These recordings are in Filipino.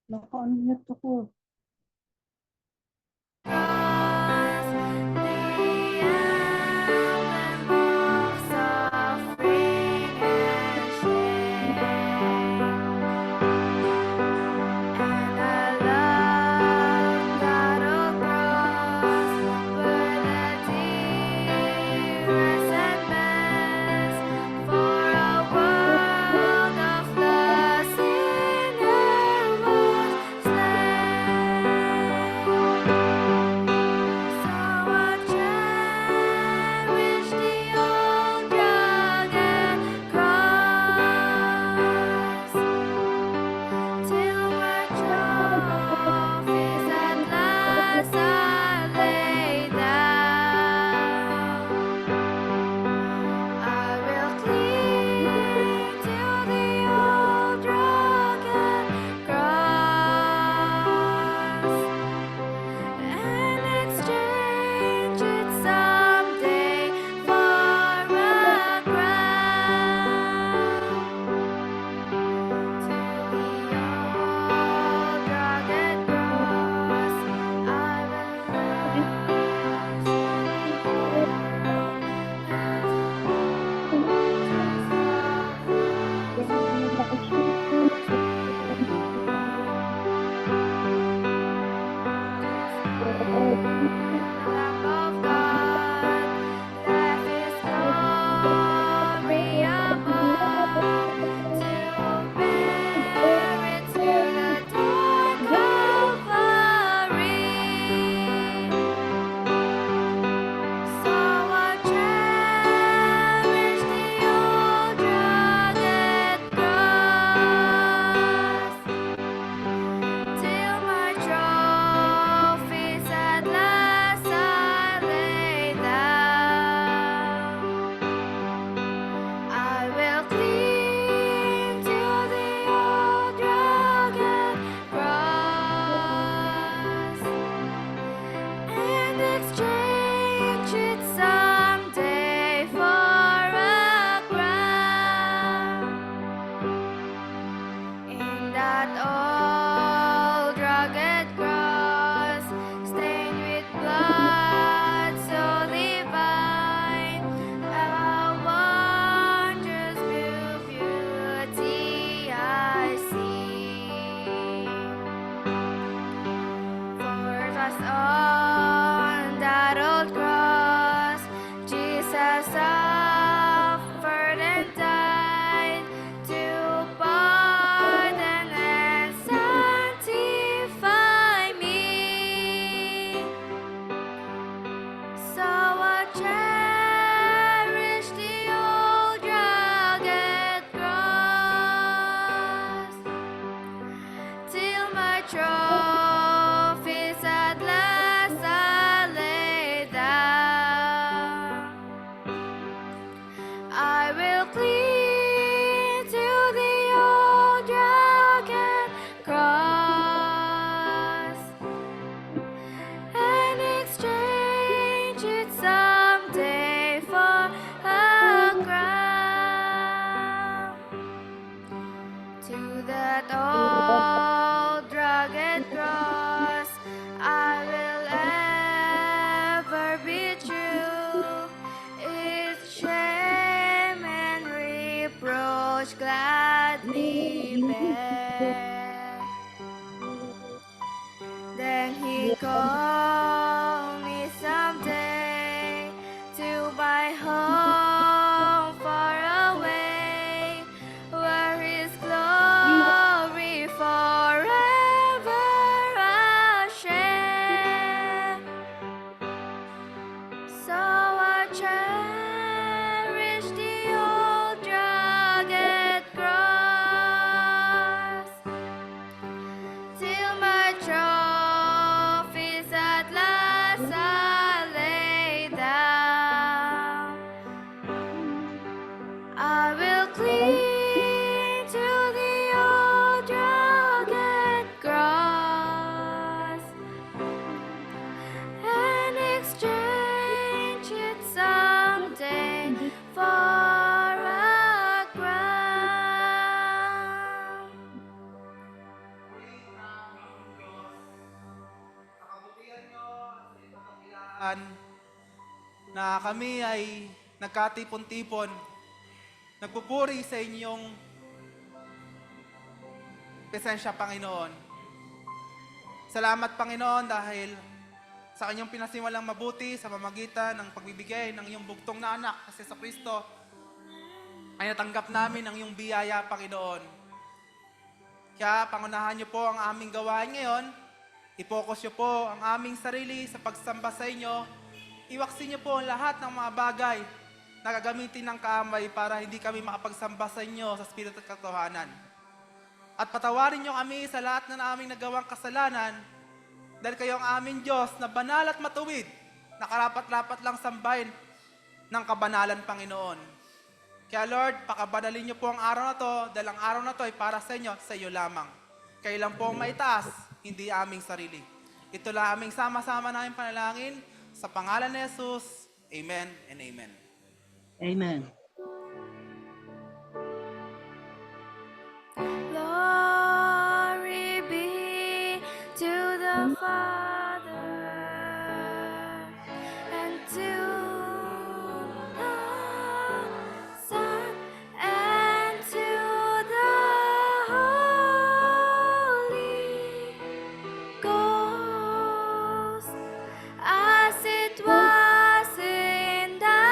Naka-unmute ako. na kami ay nagkatipon-tipon, nagpupuri sa inyong presensya, Panginoon. Salamat, Panginoon, dahil sa kanyang pinasimulang mabuti sa pamamagitan ng pagbibigay ng iyong bugtong na anak, kasi sa Kristo, ay natanggap namin ang iyong biyaya, Panginoon. Kaya pangunahan niyo po ang aming gawain ngayon. I-focus niyo po ang aming sarili sa pagsamba sa inyo. Iwaksin niyo po ang lahat ng mga bagay na gagamitin ng kaamay para hindi kami makapagsamba sa inyo sa Espiritu at katotohanan. At patawarin niyo kami sa lahat na aming nagawang kasalanan, dahil kayo ang aming Diyos na banal at matuwid, na karapat-rapat lang sambahin ng kabanalan, Panginoon. Kaya Lord, pakabanalin niyo po ang araw na to, dahil ang araw na to ay para sa inyo, sa iyo lamang. Kayo lang po ang maitaas, hindi aming sarili. Ito lang aming sama-sama namin panalangin, sa pangalan ni Jesus, Amen and Amen. Amen. Glory be to the Father and to the Son and to the Holy Ghost, as it was in the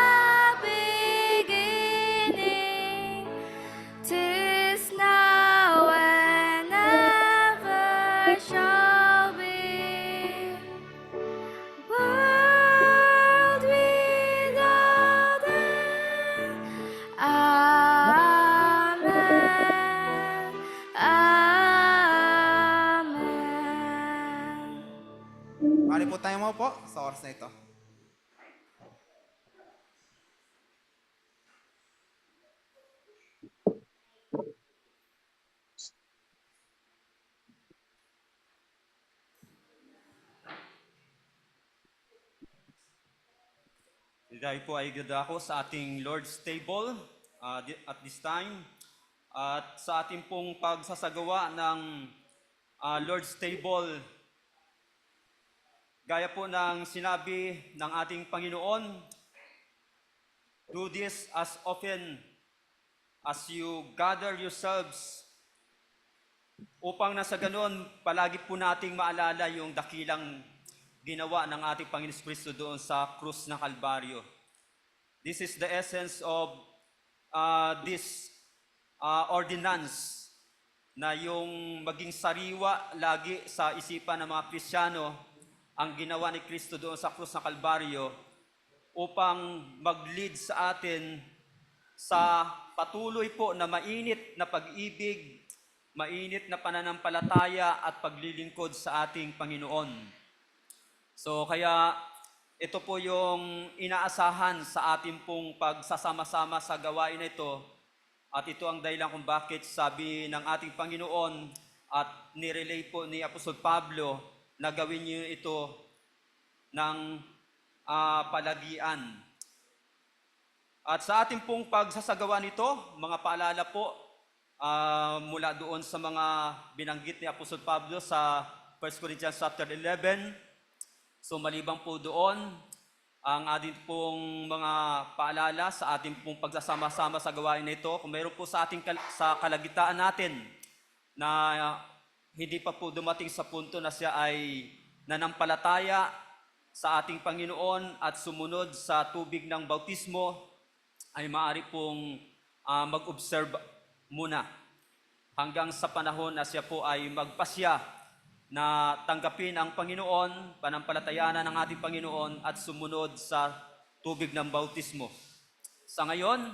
beginning, 'tis now and ever shall be, world without end. Amen. Amen. Mari po tayo mo po sa oras na ito. Dahil po ay dadako sa ating Lord's Table at this time. At sa ating pong pagsasagawa ng Lord's Table, gaya po ng sinabi ng ating Panginoon, do this as often as you gather yourselves, upang nasa ganon, palagi po nating maalala yung dakilang ginawa ng ating Panginoon Kristo doon sa krus ng Kalbaryo. This is the essence of this ordinance, na yung maging sariwa lagi sa isipan ng mga Kristiyano ang ginawa ni Kristo doon sa krus ng Kalbaryo, upang mag-lead sa atin sa patuloy po na mainit na pag-ibig, mainit na pananampalataya at paglilingkod sa ating Panginoon. So kaya ito po yung inaasahan sa ating pong pagsasama-sama sa gawain na ito, at ito ang dahilan kung bakit sabi ng ating Panginoon at nirelay po ni Apostol Pablo na gawin niyo ito ng palagian. At sa ating pong pagsasagawa nito, mga paalala po mula doon sa mga binanggit ni Apostol Pablo sa 1 Corinthians chapter 11. So maliban po doon, ang ating pong mga paalala sa ating pong pagsasama-sama sa gawain na ito, kung mayroon po sa ating sa kalagitaan natin na hindi pa po dumating sa punto na siya ay nanampalataya sa ating Panginoon at sumunod sa tubig ng bautismo, ay maaari pong mag-observe muna hanggang sa panahon na siya po ay magpasya na tanggapin ang Panginoon, panampalatayanan ng ating Panginoon at sumunod sa tubig ng bautismo. Sa ngayon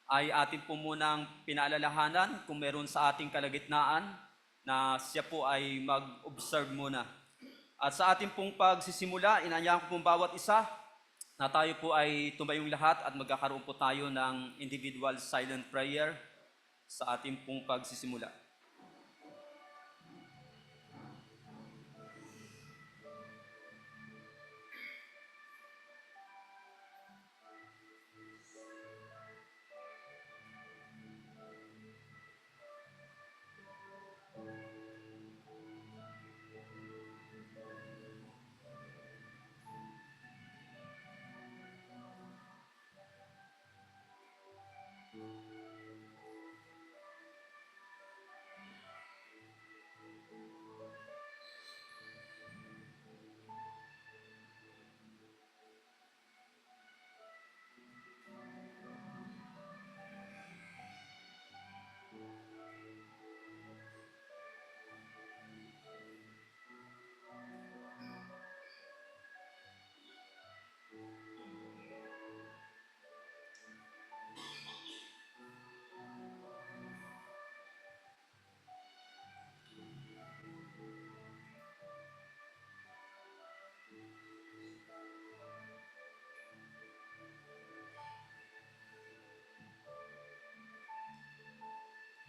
ay atin po munang pinaalalahanan kung meron sa ating kalagitnaan na siya po ay mag-observe muna. At sa ating pong pagsisimula, inanyahan ko pong bawat isa na tayo po ay tumayong lahat at magkakaroon po tayo ng individual silent prayer sa ating pong pagsisimula.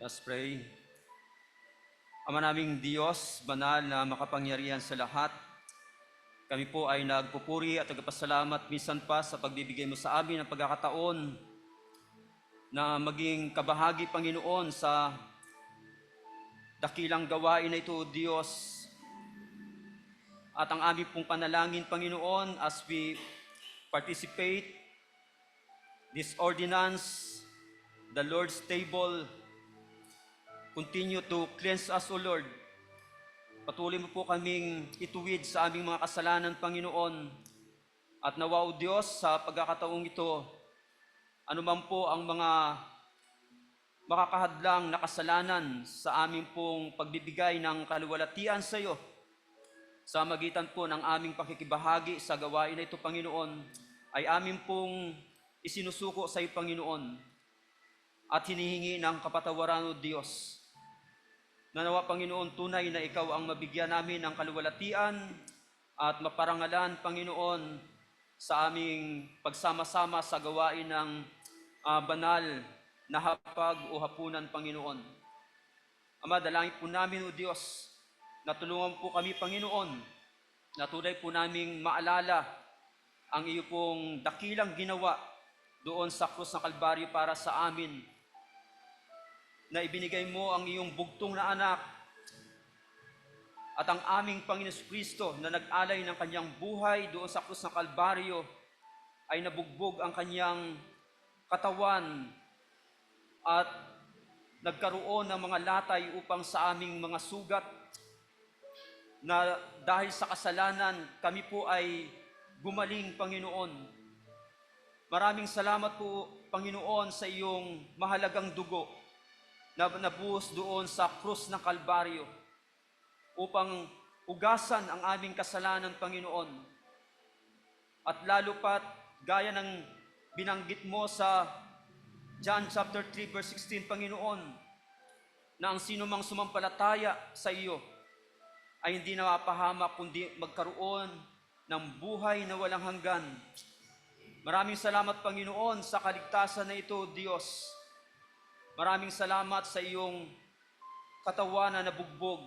Let's pray. Ama naming Diyos, banal na makapangyarihan sa lahat, kami po ay nagpupuri at nagpasalamat minsan pa sa pagbibigay mo sa amin ng pagkakataon na maging kabahagi, Panginoon, sa dakilang gawain na ito, Diyos. At ang aming pong panalangin, Panginoon, as we participate this ordinance, the Lord's table, continue to cleanse us, O Lord. Patuloy mo po kaming ituwid sa aming mga kasalanan, Panginoon. At nawa, O Diyos, sa pagkakataong ito, anuman po ang mga makakahadlang na kasalanan sa aming pong pagbibigay ng kaluwalhatian sa iyo, sa magitan po ng aming pakikibahagi sa gawain na ito, Panginoon, ay aming pong isinusuko sa iyo, Panginoon, at hinihingi ng kapatawaran, O Diyos. Nanawa, Panginoon, tunay na ikaw ang mabigyan namin ng kaluwalhatian at maparangalan, Panginoon, sa aming pagsama-sama sa gawain ng banal na hapag o hapunan, Panginoon. Ama, dalangin po namin, O Diyos, na tulungan po kami, Panginoon, na tunay po naming maalala ang iyo pong dakilang ginawa doon sa krus ng Kalbaryo para sa amin, na ibinigay mo ang iyong bugtong na anak at ang aming Panginoon Kristo na nag-alay ng kanyang buhay doon sa krus ng Kalbaryo ay nabugbog ang kanyang katawan at nagkaroon ng mga latay upang sa aming mga sugat na dahil sa kasalanan kami po ay gumaling, Panginoon. Maraming salamat po, Panginoon, sa iyong mahalagang dugo na nabuhos doon sa krus ng Kalbaryo upang hugasan ang aming kasalanan, Panginoon. At lalo pat, gaya ng binanggit mo sa John chapter 3 verse 16, Panginoon, na ang sino mang sumampalataya sa iyo ay hindi na mapahamak kundi magkaroon ng buhay na walang hanggan. Maraming salamat, Panginoon, sa kaligtasan na ito, Diyos. Maraming salamat sa iyong katawan na nabugbog.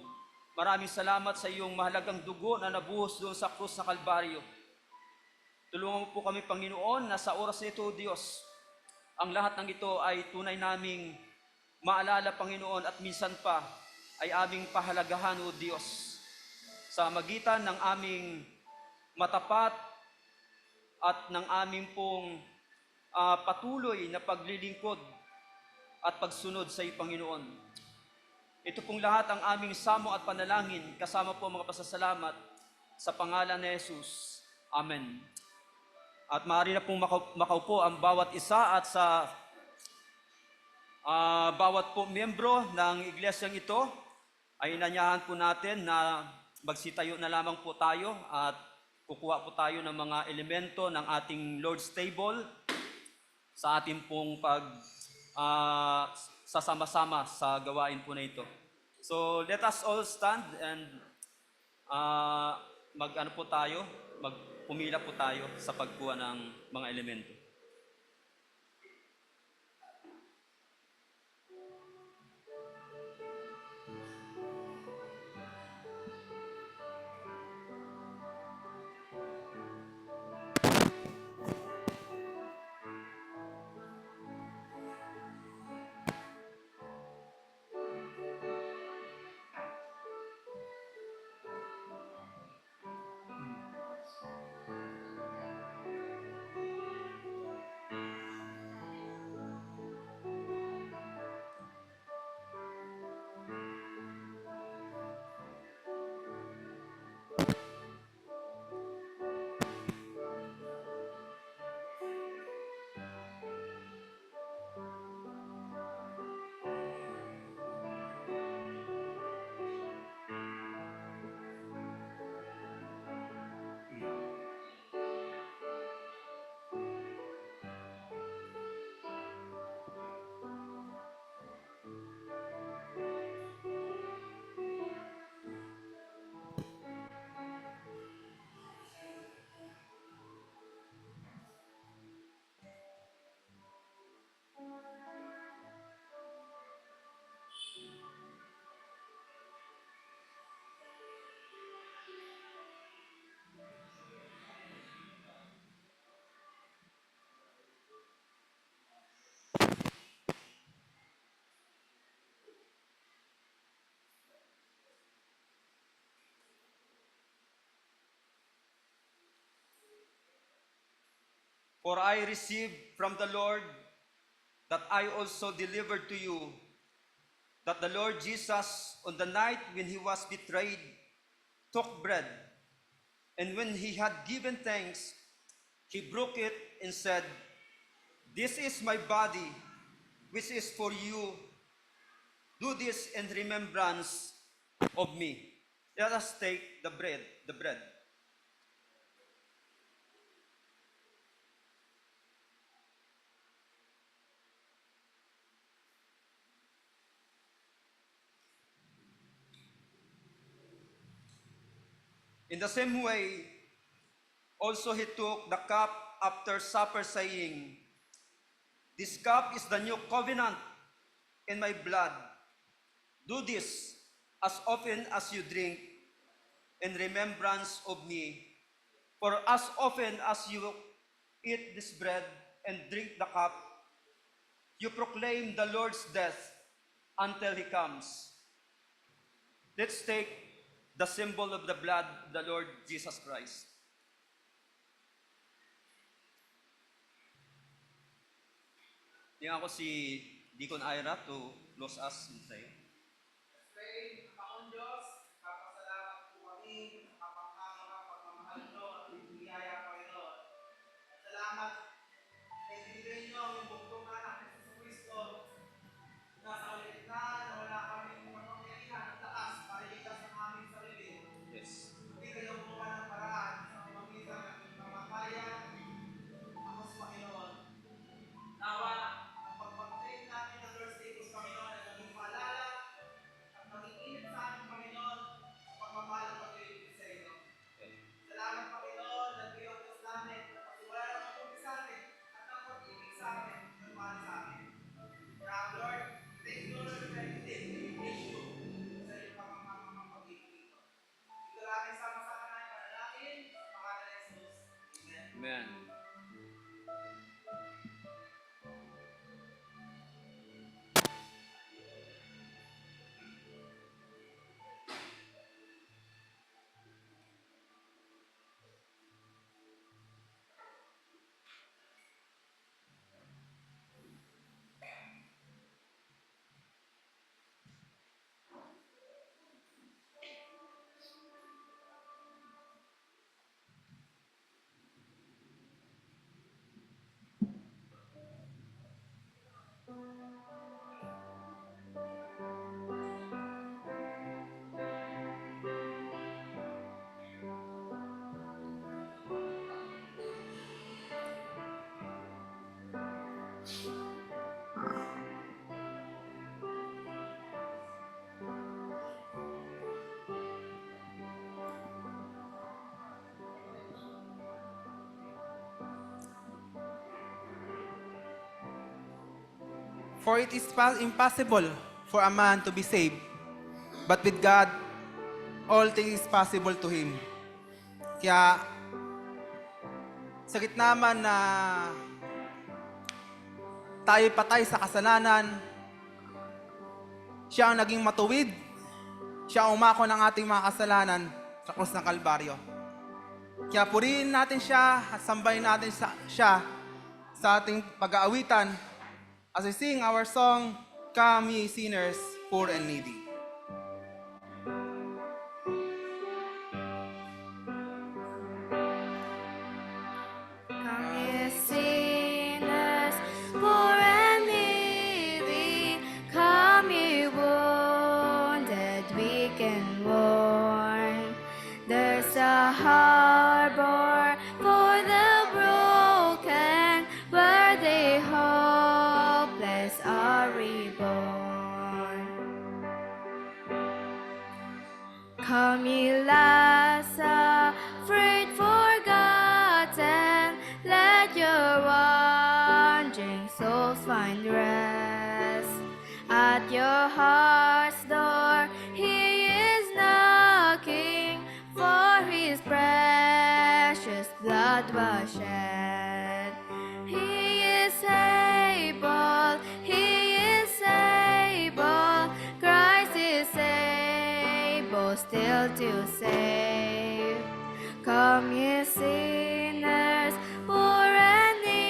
Maraming salamat sa iyong mahalagang dugo na nabuhos doon sa krus na Kalbaryo. Tulungan mo po kami, Panginoon, na sa oras na ito, Diyos, ang lahat ng ito ay tunay naming maalala, Panginoon, at minsan pa ay aming pahalagahan, O Diyos, sa magitan ng aming matapat at ng aming pong patuloy na paglilingkod at pagsunod sa iyo, Panginoon. Ito pong lahat ang aming samo at panalangin, kasama po ang mga pasasalamat sa pangalan ni Jesus. Amen. At maaari na pong makaupo ang bawat isa at sa bawat po miyembro ng iglesyang ito ay inanyahan po natin na magsitayo na lamang po tayo at kukuha po tayo ng mga elemento ng ating Lord's table sa ating pong sasama-sama sa gawain po na ito. So let us all stand and magpumila po tayo sa pagkuha ng mga elemento. For I received from the Lord that I also delivered to you, that the Lord Jesus, on the night when he was betrayed, took bread, and when he had given thanks, he broke it and said, "This is my body, which is for you. Do this in remembrance of me." Let us take the bread. In the same way, also he took the cup after supper, saying, "This cup is the new covenant in my blood. Do this as often as you drink in remembrance of me. For as often as you eat this bread and drink the cup, you proclaim the Lord's death until he comes." Let's take the symbol of the blood of the Lord Jesus Christ. Tingnan ko si Deacon Ira to close us in prayer. Pray, Panginoon Diyos, kapasalamat po kami sa kapanganga pagmamahal nyo at biyaya, Panginoon. Salamat na ibinigay nyo yung bugtong na anak ni Jesucristo na sa kaligtaan na wala kaming makapangyarihan at lakas para iligtas ang aming sarili. Yes. Hindi kayo gumawa ng paraan sa pamamagitan ng aming kamatayan. Tapos, Panginoon, nawa ang pagpapatid namin ng Lord's Day, Panginoon, ay maging maalala at mag-iinit sa aming Panginoon sa pagmamahal at pagliligtas sa inyo. Salamat, Panginoon, at Diyos Diyos namin, at patuwala ng pagpapit sa amin at ang pag-ibig sa amin at mahal sa amin. Kaya, Lord, thank you, Lord, for everything. We praise you sa iyong pamamahal pag-ibig dito. Ito namin sama-sama na ipanalangin sa pangalan ni Jesus. Amen. Amen. For it is impossible for a man to be saved, but with God, all things is possible to him. Kaya, sa gitna man na tayo patay sa kasalanan, siya ang naging matuwid, siya ang umako ng ating mga kasalanan sa krus ng Kalbaryo. Kaya purihin natin siya at sambahin natin siya sa ating pag-aawitan as we sing our song, "Come Ye Sinners, Poor and Needy." Come ye sinners, poor and needy, come ye wounded, weak and worn. There's a harbor for the broken, where they hopeless are reborn. Come ye last afraid, forgotten, let your wandering souls find rest. At your heart's door he is knocking, for his precious blood was shed. He is able, Christ is able still to save. Come ye sinners, poor and needy,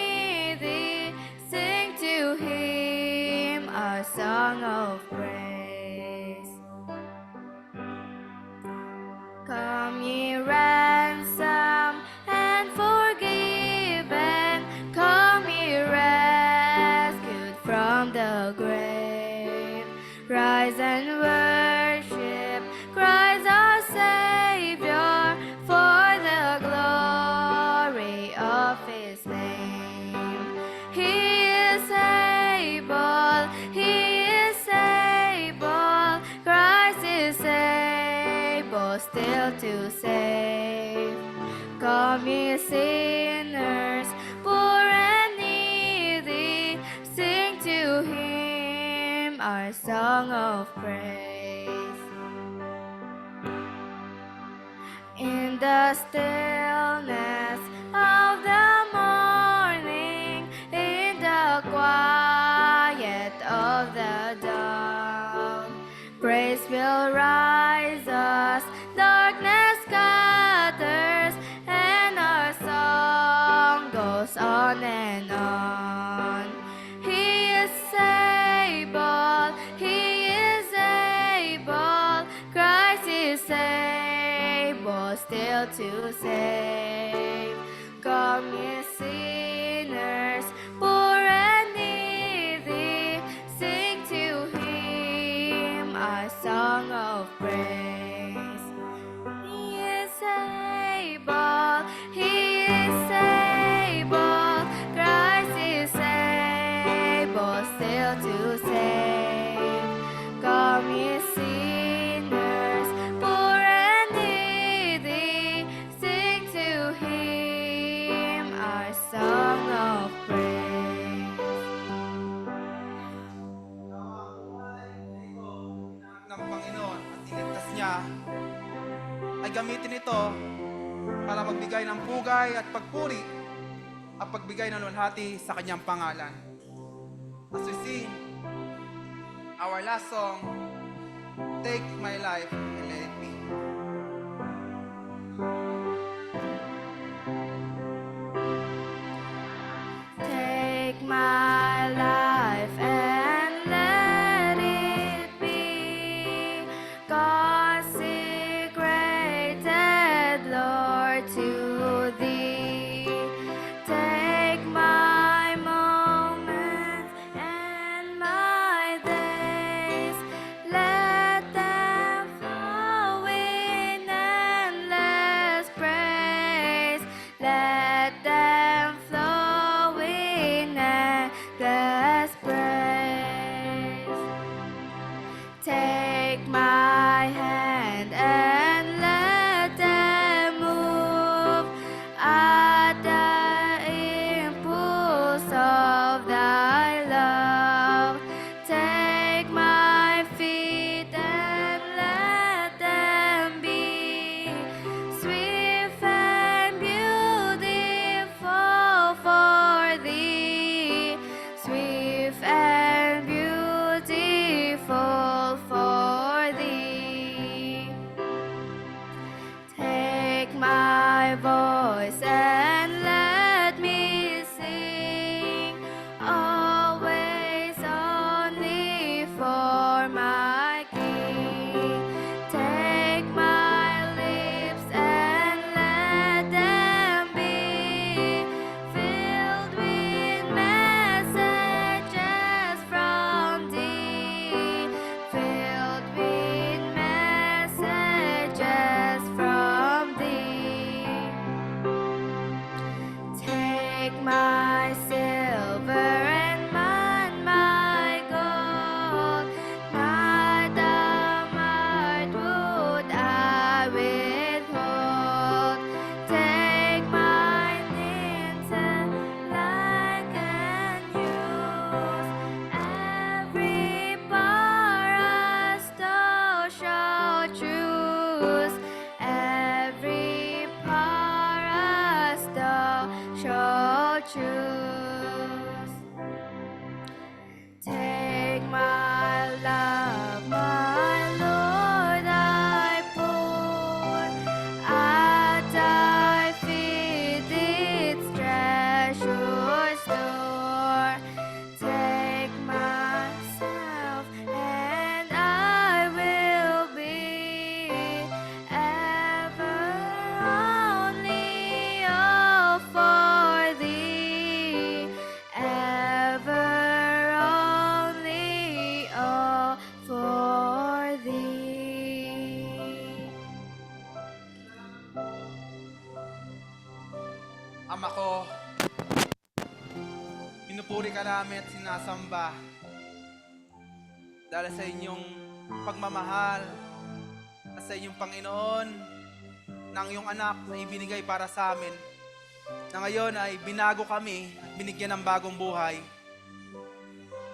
rise and worship Christ our Savior for the glory of His name. He is able, He is able, Christ is able still to save. Come ye sinners, poor and needy, sing to Him our song of praise. In the stillness of the morning, in the quiet of the dawn, praise will rise us, darkness scatters, and our song goes on and on. He is able, He is able, Christ is able still to save. Come ye sinners, poor and needy, sing to Him our song of praise. He is able, He is able, Christ is able still to save. Come ye sinners, poor and needy, sing to Him our song of praise. Ng Panginoon at iligtas niya ay gamitin ito para magbigay ng pugay at pagpuri at pagbigay ng luwalhati sa kanyang pangalan. As we sing our last song, Take My Life and Let It Be. Take my life and let it be consecrated, Lord, to Thee. Take my moments and my days, let them flow in endless praise. Let them flow in endless praise. Take my hand and let them move at the impulse of Thy love. Take my feet and let them be swift and beautiful for Thee, swift and beautiful for Thee. Take my voice and let me sing, always only for my King. Take my lips and let them be filled with messages from Thee, filled with messages from Thee. Take my silver and my gold, my damask wood I withhold. Take my intellect and use every part thou shalt choose, every part thou shalt choose. Take my love, my Lord, I pour at Thy feet its treasure store. Take myself and I will be ever only all for Thee. Ama ko, pinupuri ka namin at sinasamba dahil sa inyong pagmamahal at sa inyong Panginoon ng iyong anak na ibinigay para sa amin, na ngayon ay binago kami at binigyan ng bagong buhay.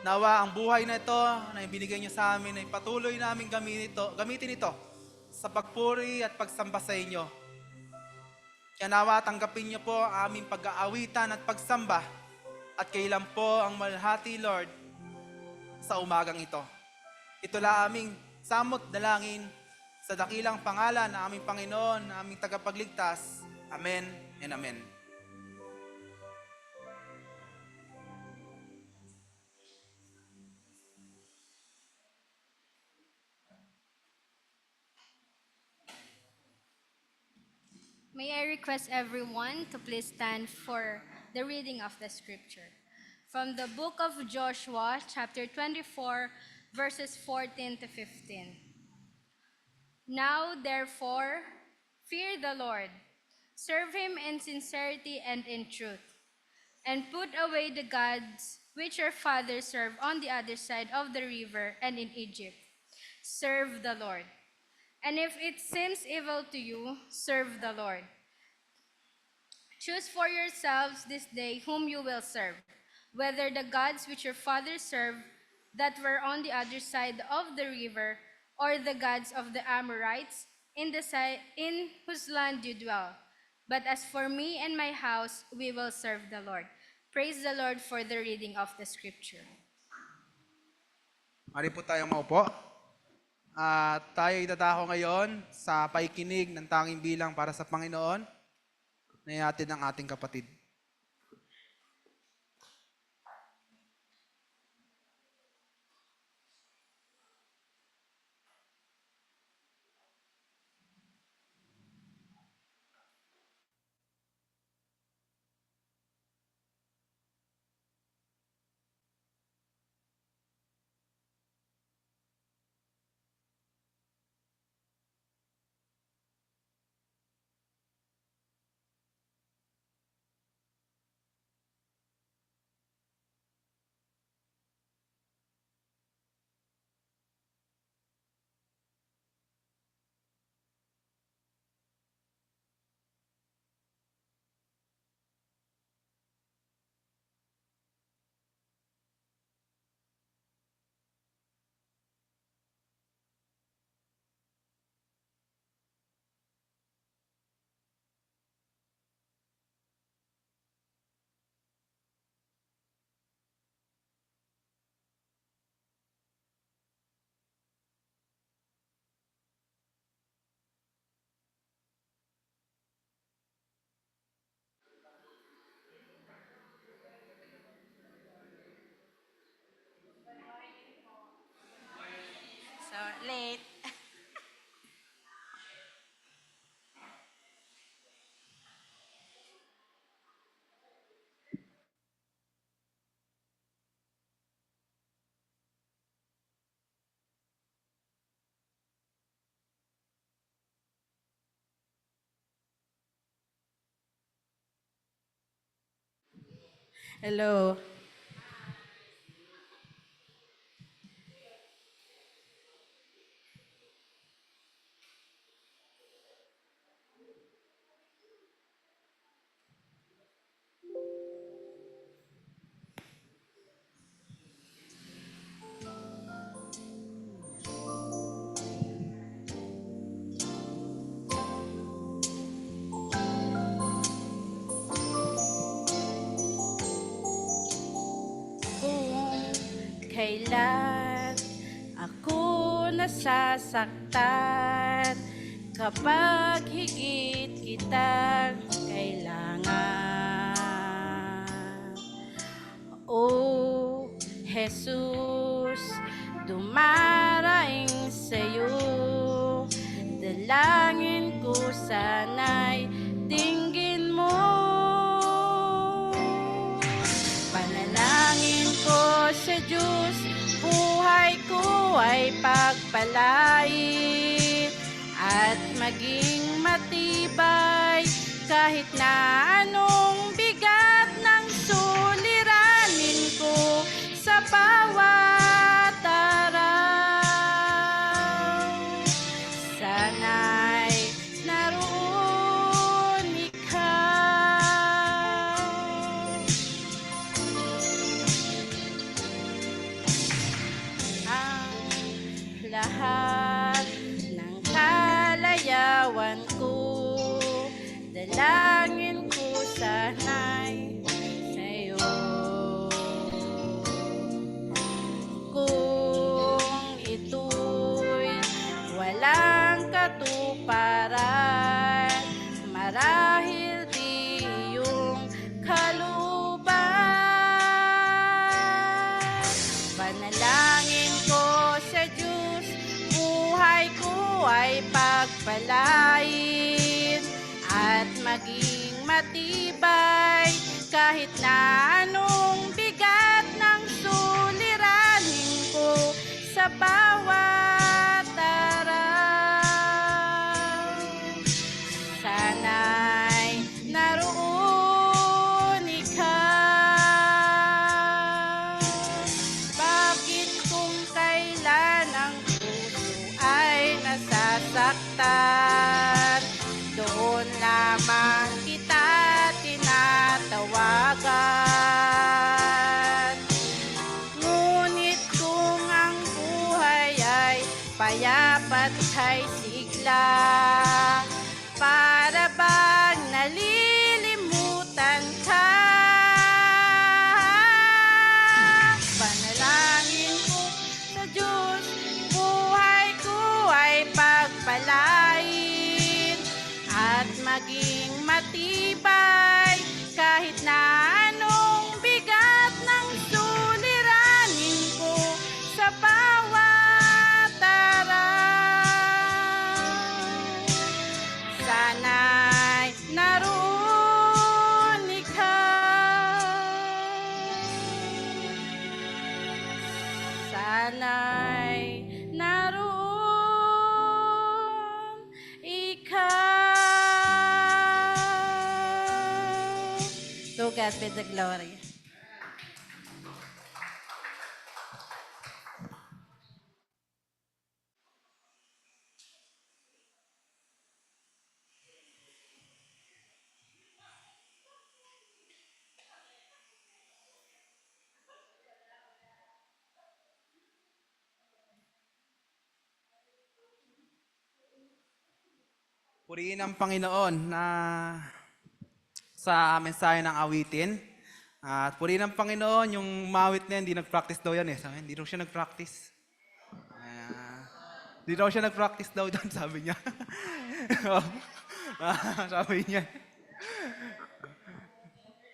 Nawa ang buhay na ito na ibinigay niyo sa amin ay patuloy namin gamitin ito sa pagpuri at pagsamba sa inyo. Kaya nawa tanggapin niyo po ang aming pag-aawitan at pagsamba at kailan po ang malhati, Lord, sa umagang ito. Ito la aming samot dalangin sa dakilang pangalan ng aming Panginoon, na aming tagapagligtas. Amen and Amen. May I request everyone to please stand for the reading of the scripture. From the book of Joshua, chapter 24, verses 14 to 15. Now, therefore, fear the Lord, serve him in sincerity and in truth, and put away the gods which your fathers served on the other side of the river and in Egypt. Serve the Lord. And if it seems evil to you, serve the Lord. Choose for yourselves this day whom you will serve, whether the gods which your fathers served that were on the other side of the river, or the gods of the Amorites in whose land you dwell. But as for me and my house, we will serve the Lord. Praise the Lord for the reading of the scripture. Mari po tayong maupo. At tayo itatako ngayon sa paikinig ng tanging bilang para sa Panginoon na ihatid ng ating kapatid. So, late. Hello. Kailan ako nasasaktan kapag higit kitang kailangan. O Jesus, dumaraing sa'yo, dalangin ko sana'y dinggin mo. Panalangin ko sa Diyos, buhay ko ay pagpalain at maging matibay kahit na anong bigat ng suliranin ko sa bawat araw. Sana'y naroon ikaw. Ang lahat ng kalayawan ko, dalangin ko sana'y sa'yo. Kung ito'y walang katuparan, marahil di iyong kalooban. Panalangin ko sa Diyos, buhay ko ay pagpalain at maging matibay kahit na anong bigat ng suliranin ko sa bawat araw. Sana'y naroon ikaw. Bakit kung kailan ang puso ay nasasaktan, doon lamang kita tinatawagan. Ngunit kung ang buhay ay payapat kay sigla, para bang nalilimutan ka? Panalangin ko sa Diyos, buhay ko ay pagpalain at maging matibay kahit na anong bigat ng suliranin ko sa bawat araw. Sana'y naroon ikaw. Sana'y naroon ikaw. To God be the glory. Purihin ang Panginoon na sa mensahe ng awitin. At purihin ang Panginoon, yung mawit na yan, hindi nag-practice daw yan eh. Sabi, hindi daw siya nag-practice. Hindi daw siya nag-practice daw doon, sabi niya. Sabi niya.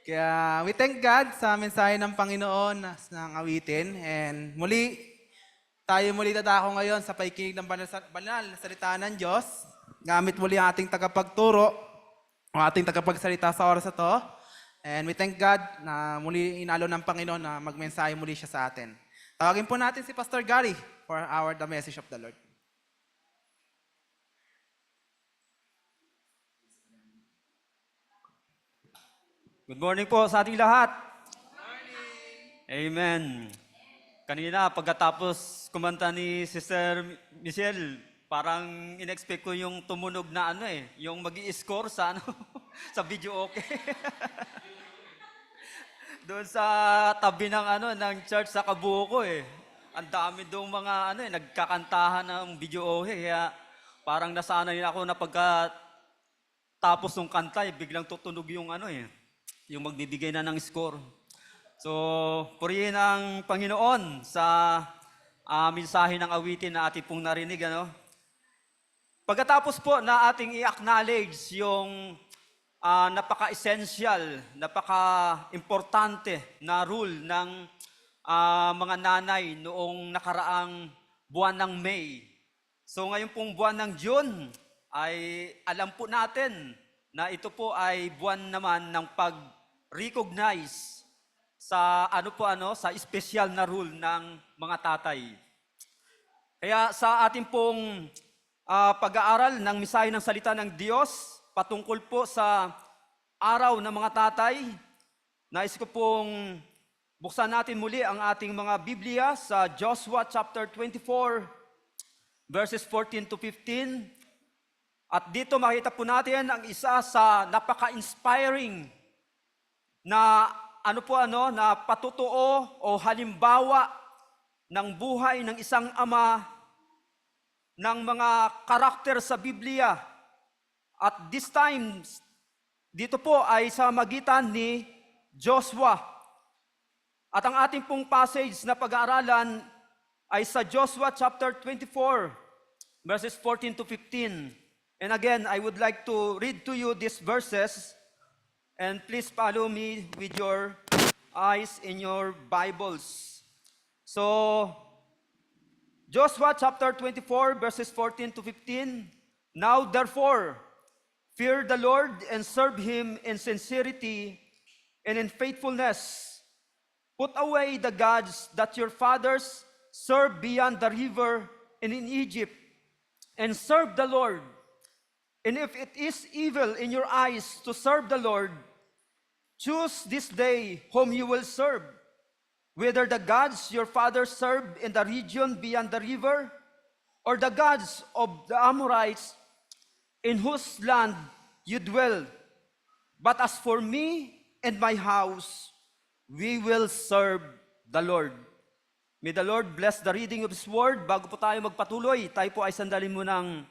Kaya we thank God sa mensahe ng Panginoon ng awitin. And tayo muli tatako ngayon sa paikinig ng banal na salita ng Diyos. Gamit muli ang ating tagapagturo, ang ating tagapagsalita sa oras na to. And we thank God na muli inalo ng Panginoon na magmensahe muli siya sa atin. Tawagin po natin si Pastor Gary for the message of the Lord. Good morning po sa ating lahat. Amen. Kanina, pagkatapos kumanta ni Sister Michelle, parang in-expect ko yung tumunog na yung mag-i-score sa sa video okay. Doon sa tabi ng ng church sa Kabuko Ang dami doong mga nagkakantahan ng video okay. Kaya parang nasanay ako na pagkatapos ng kanta, biglang tutunog yung yung magbibigay na ng score. So, purihin ang Panginoon sa mensahe ng awitin na ating pong narinig. Pagkatapos po na ating i-acknowledge yung napaka-essential, napaka-importante na rule ng mga nanay noong nakaraang buwan ng May. So ngayon pong buwan ng June ay alam po natin na ito po ay buwan naman ng pag-recognize sa sa espesyal na rule ng mga tatay. Kaya sa ating pong pag-aaral ng mensahe ng salita ng Diyos patungkol po sa araw ng mga tatay, nais ko pong buksan natin muli ang ating mga Biblia sa Joshua chapter 24, verses 14 to 15. At dito makita po natin ang isa sa napaka-inspiring na na patutuo o halimbawa ng buhay ng isang ama ng mga karakter sa Biblia. At this time, dito po ay sa magitan ni Joshua. At ang ating pong passage na pag-aaralan ay sa Joshua chapter 24, verses 14 to 15. And again, I would like to read to you these verses, and please follow me with your eyes in your Bibles. So, Joshua chapter 24, verses 14 to 15. Now therefore, fear the Lord and serve Him in sincerity and in faithfulness. Put away the gods that your fathers served beyond the river and in Egypt, and serve the Lord. And if it is evil in your eyes to serve the Lord, choose this day whom you will serve, whether the gods your fathers served in the region beyond the river, or the gods of the Amorites in whose land you dwell. But as for me and my house, we will serve the Lord. May the Lord bless the reading of His Word. Bago po tayo magpatuloy, tayo po ay sandalin munang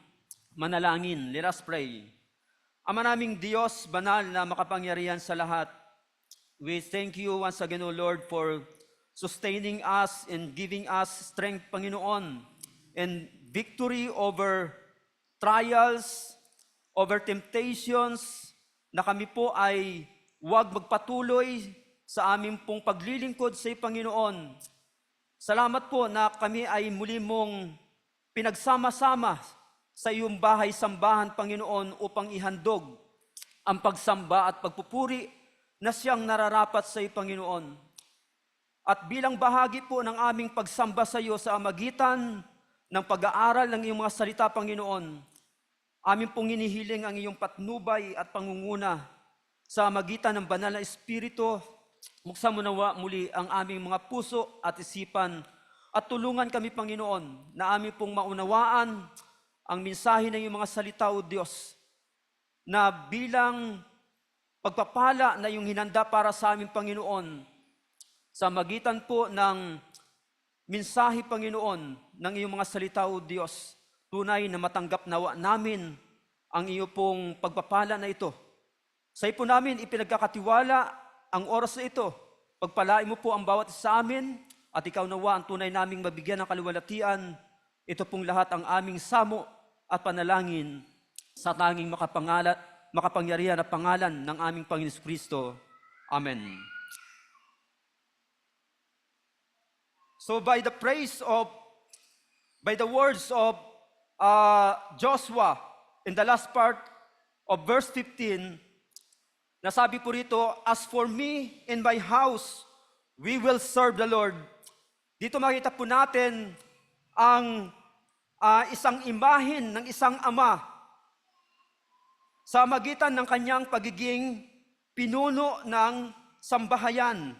manalangin. Let us pray. Ama naming Diyos, banal na makapangyarihan sa lahat, we thank you once again, O Lord, for sustaining us and giving us strength, Panginoon, and victory over trials, over temptations, na kami po ay huwag magpatuloy sa aming pong paglilingkod sa iyo, Panginoon. Salamat po na kami ay muli mong pinagsama-sama sa iyong bahay-sambahan, Panginoon, upang ihandog ang pagsamba at pagpupuri na siyang nararapat sa iyo, Panginoon. At bilang bahagi po ng aming pagsamba sa iyo sa magitan ng pag-aaral ng iyong mga salita, Panginoon, amin pong hinihiling ang iyong patnubay at pangunguna sa magitan ng banal na Espiritu. Buksan mo nawa muli ang aming mga puso at isipan at tulungan kami, Panginoon, na amin pong maunawaan ang mensahe ng iyong mga salita, O Diyos, na bilang pagpapala na iyong hinanda para sa aming, Panginoon, sa magitan po ng mensahe, Panginoon, ng iyong mga salita, O Diyos, tunay na matanggap nawa namin ang iyo pong pagpapala na ito. Sa iyo po namin ipinagkakatiwala ang oras na ito. Pagpalain mo po ang bawat isa sa amin at ikaw nawa ang tunay naming mabigyan ng kaluwalhatian. Ito pong lahat ang aming samo at panalangin sa tanging makapangyarihan na pangalan ng aming Panginoon Kristo. Amen. So by the words of Joshua in the last part of verse 15, nasabi po rito, as for me and my house, we will serve the Lord. Dito makita po natin ang isang imahin ng isang ama sa magitan ng kanyang pagiging pinuno ng sambahayan.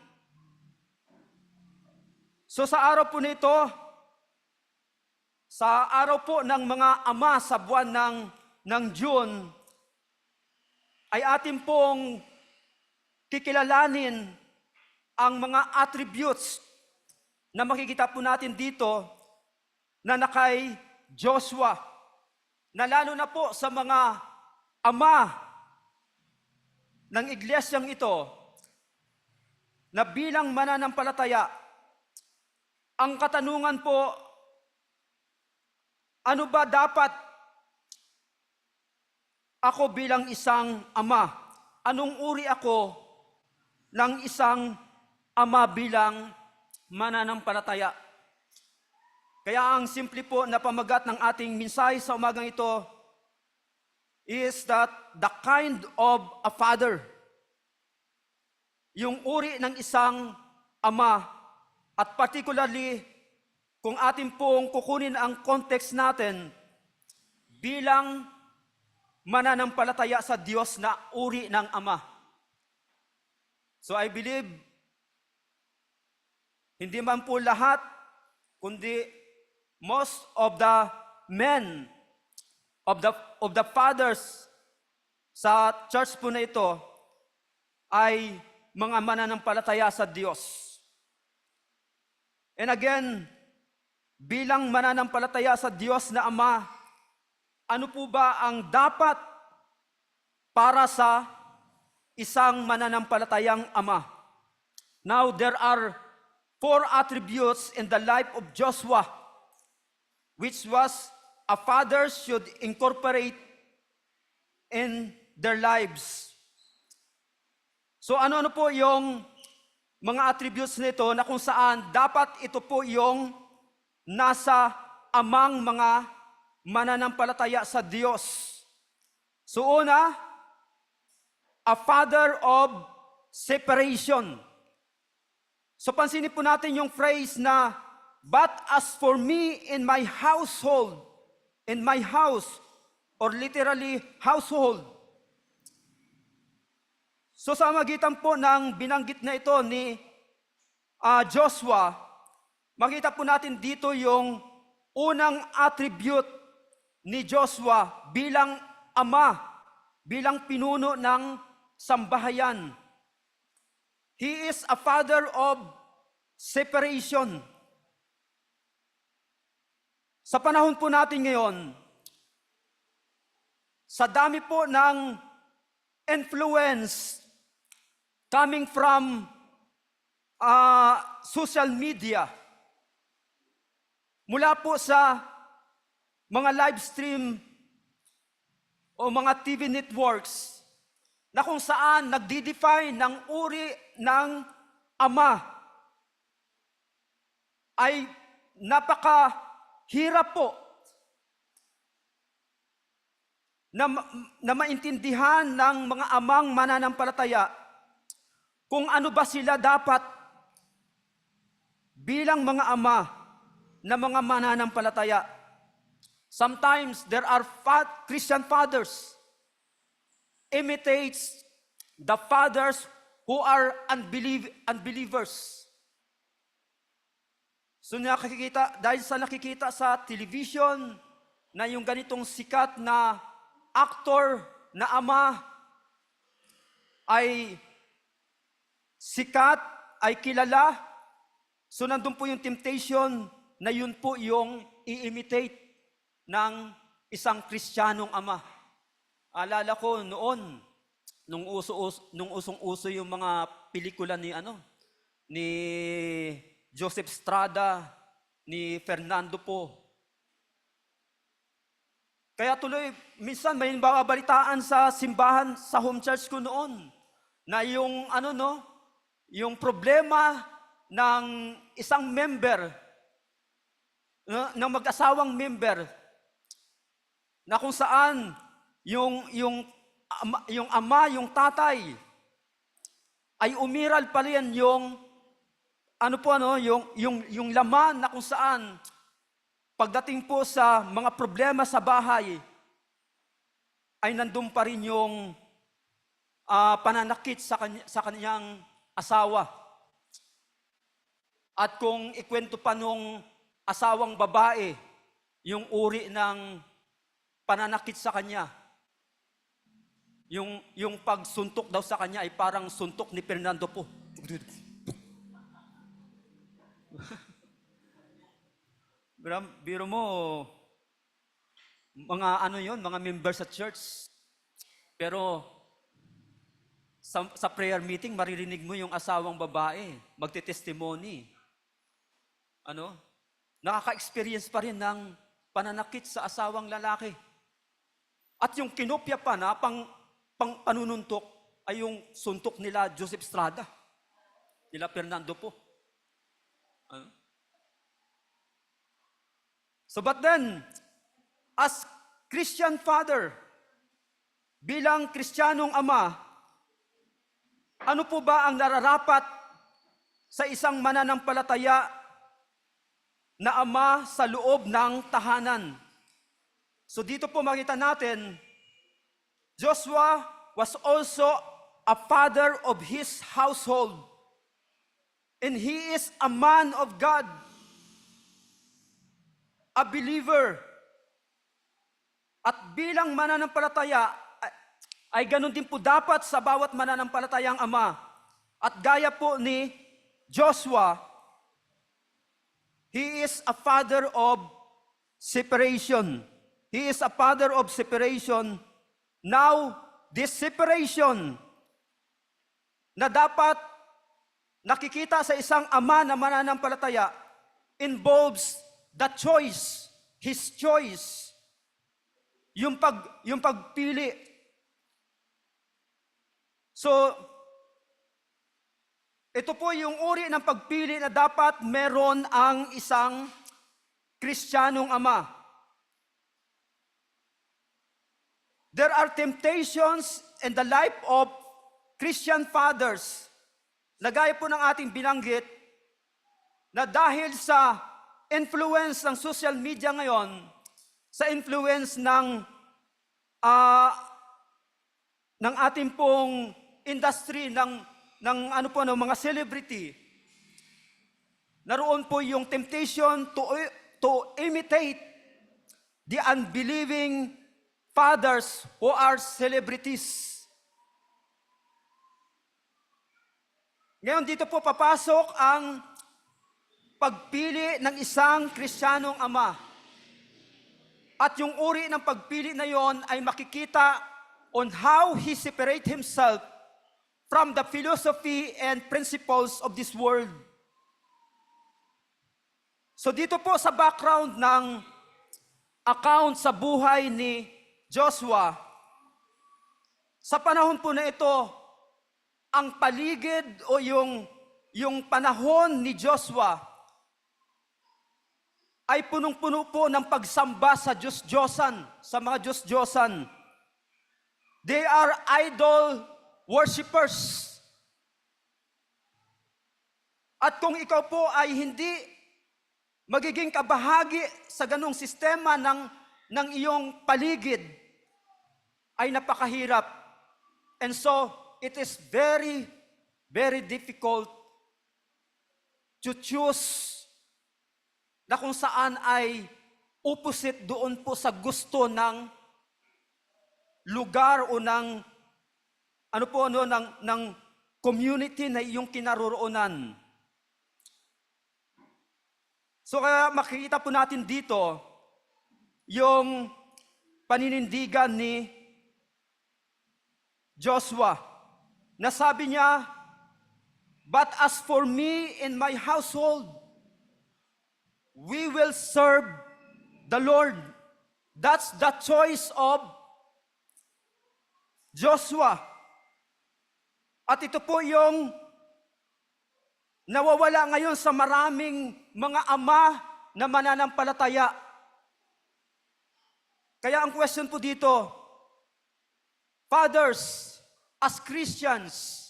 So sa araw po nito, sa araw po ng mga ama sa buwan ng June, ay atin pong kikilalanin ang mga attributes na makikita po natin dito na nakay Joshua, na lalo na po sa mga ama ng iglesyang ito, na bilang mananampalataya, ang katanungan po, ano ba dapat ako bilang isang ama? Anong uri ako ng isang ama bilang mananampalataya? Kaya ang simple po na pamagat ng ating mensahe sa umagang ito is that the kind of a father, yung uri ng isang ama, at particularly kung atin pong kukunin ang context natin bilang mananampalataya sa Diyos na uri ng Ama. So I believe, hindi man po lahat, kundi most of the men, of the fathers sa church po na ito, ay mga mananampalataya sa Diyos. And again, bilang mananampalataya sa Diyos na Ama, ano po ba ang dapat para sa isang mananampalatayang ama? Now, there are 4 attributes in the life of Joshua, which was a father should incorporate in their lives. So ano-ano po yung mga attributes nito na kung saan dapat ito po yung nasa amang mga mananampalataya sa Diyos. So una, a father of separation. So pansinin po natin yung phrase na, but as for me in my household, in my house, or literally household. So sa magitan po ng binanggit na ito ni Joshua, makita po natin dito yung unang attribute ni Joshua bilang ama, bilang pinuno ng sambahayan. He is a father of separation. Sa panahon po natin ngayon, sa dami po ng influence coming from social media, mula po sa mga live stream o mga TV networks na kung saan nagdi-define ng uri ng ama, ay napakahirap po na maintindihan ng mga amang mananampalataya kung ano ba sila dapat bilang mga ama na mga mananampalataya. Sometimes there are Christian fathers imitates the fathers who are unbelievers. So dahil sa nakikita sa television na yung ganitong sikat na actor na ama ay sikat, ay kilala, so nandun po yung temptation na yun po yung i-imitate ng isang Kristiyanong ama. Alala ko noon, nung usong-uso yung mga pelikula ni Joseph Estrada, ni Fernando Po. Kaya tuloy, minsan may babalitaan sa simbahan, sa home church ko noon, na yung yung problema ng isang member, ng mag-asawang member, na kung saan yung ama, yung tatay, ay umiral pa rin yung yung laman na kung saan pagdating po sa mga problema sa bahay ay nandun pa rin yung pananakit sa kanyang asawa. At kung ikwento pa nung asawang babae yung uri ng pananakit sa kanya, yung pagsuntok daw sa kanya ay parang suntok ni Fernando Po. Biro mo, mga mga members sa church. Pero sa prayer meeting, maririnig mo yung asawang babae, magte-testimony. Nakaka-experience pa rin ng pananakit sa asawang lalaki. At yung kinopya pa na panununtok ay yung suntok nila Joseph Estrada, nila Fernando Po. So but then, as Christian father, bilang Kristiyanong ama, ano po ba ang nararapat sa isang mananampalataya na ama sa loob ng tahanan? So dito po makita natin, Joshua was also a father of his household. And he is a man of God, a believer. At bilang mananampalataya, ay ganun din po dapat sa bawat mananampalatayang ama. At gaya po ni Joshua, he is a father of separation. He is a father of separation. Now, this separation na dapat nakikita sa isang ama na mananampalataya involves the choice, his choice, yung pagpili. So, ito po yung uri ng pagpili na dapat meron ang isang Kristiyanong ama. There are temptations in the life of Christian fathers, na gaya po ng ating binanggit, na dahil sa influence ng social media ngayon, sa influence ng ating pong industry ng mga celebrity, naroon po yung temptation to imitate the unbelieving fathers who are celebrities. Ngayon dito po papasok ang pagpili ng isang Kristiyanong ama. At yung uri ng pagpili na yon ay makikita on how he separate himself from the philosophy and principles of this world. So dito po sa background ng account sa buhay ni Joshua, sa panahon po na ito, ang paligid o yung panahon ni Joshua ay punong-puno po ng pagsamba sa Diyos-Diyosan, sa mga Diyos-Diyosan. They are idol worshipers. At kung ikaw po ay hindi magiging kabahagi sa ganong sistema ng iyong paligid, ay napakahirap. And so, it is very, very difficult to choose na kung saan ay opposite doon po sa gusto ng lugar o ng community na iyong kinaroroonan. So kaya makikita po natin dito yung paninindigan ni Joshua. Nasabi niya, "But as for me and my household, we will serve the Lord." That's the choice of Joshua. At ito po yung nawawala ngayon sa maraming mga ama na mananampalataya. Kaya ang question po dito, fathers, as Christians,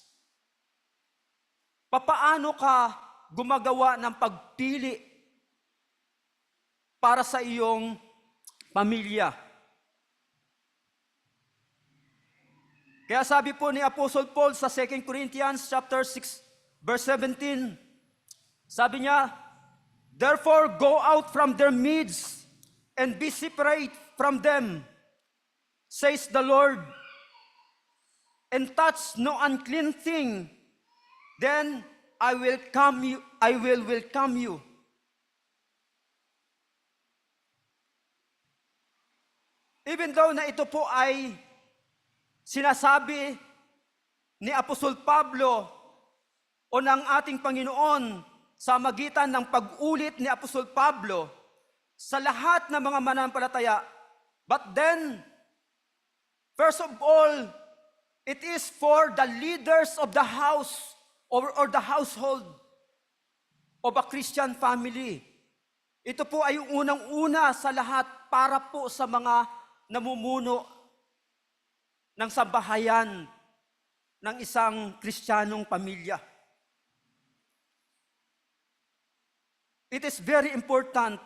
papaano ka gumagawa ng pagpili para sa iyong pamilya? Kaya sabi po ni Apostle Paul sa 2 Corinthians chapter 6 verse 17, sabi niya, "Therefore go out from their midst and be separate from them, says the Lord, and touch no unclean thing, then I will welcome you." Even though na ito po ay sinasabi ni Apostol Pablo o ng ating Panginoon sa magitan ng pag-ulit ni Apostol Pablo sa lahat ng mga mananampalataya, but then, first of all, it is for the leaders of the house or the household of a Christian family. Ito po ay unang-una sa lahat para po sa mga namumuno ng sambahayan ng isang Kristiyanong pamilya. It is very important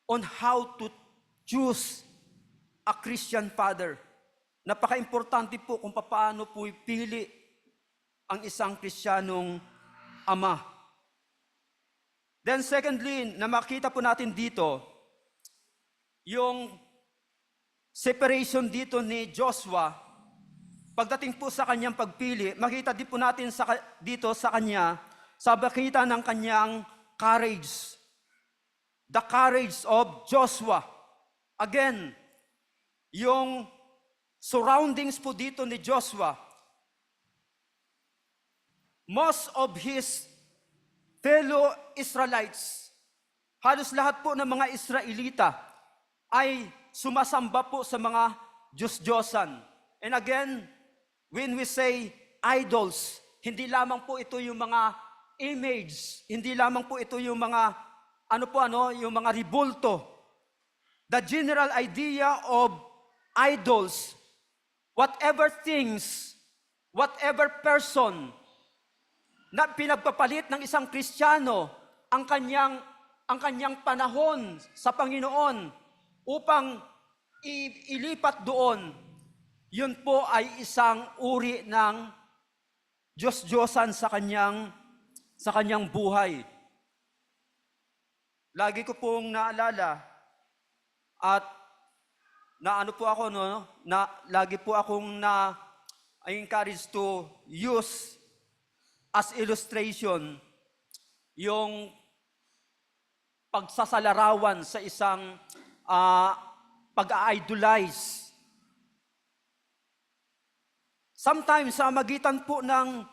on how to choose a Christian father. Napaka-importante po kung paano po ipili ang isang Kristiyanong ama. Then secondly, na makita po natin dito, yung separation dito ni Joshua, pagdating po sa kanyang pagpili, makita din po natin dito sa kanya, sa bakita ng kanyang courage. The courage of Joshua. Again, yung surroundings po dito ni Joshua, most of his fellow Israelites, halos lahat po ng mga Israelita ay sumasamba po sa mga Diyos-Diyosan. And again, when we say idols, hindi lamang po ito yung mga image, hindi lamang po ito yung mga yung mga ribulto. The general idea of idols, whatever things, whatever person na pinagpapalit ng isang Kristiyano ang kanyang panahon sa Panginoon upang ilipat doon, yun po ay isang uri ng Diyos-Diyosan sa kanyang buhay. Lagi ko pong naalala at lagi po akong encouraged to use as illustration yung pagsasalarawan sa isang pag-idolize. Sometimes sa magitan po ng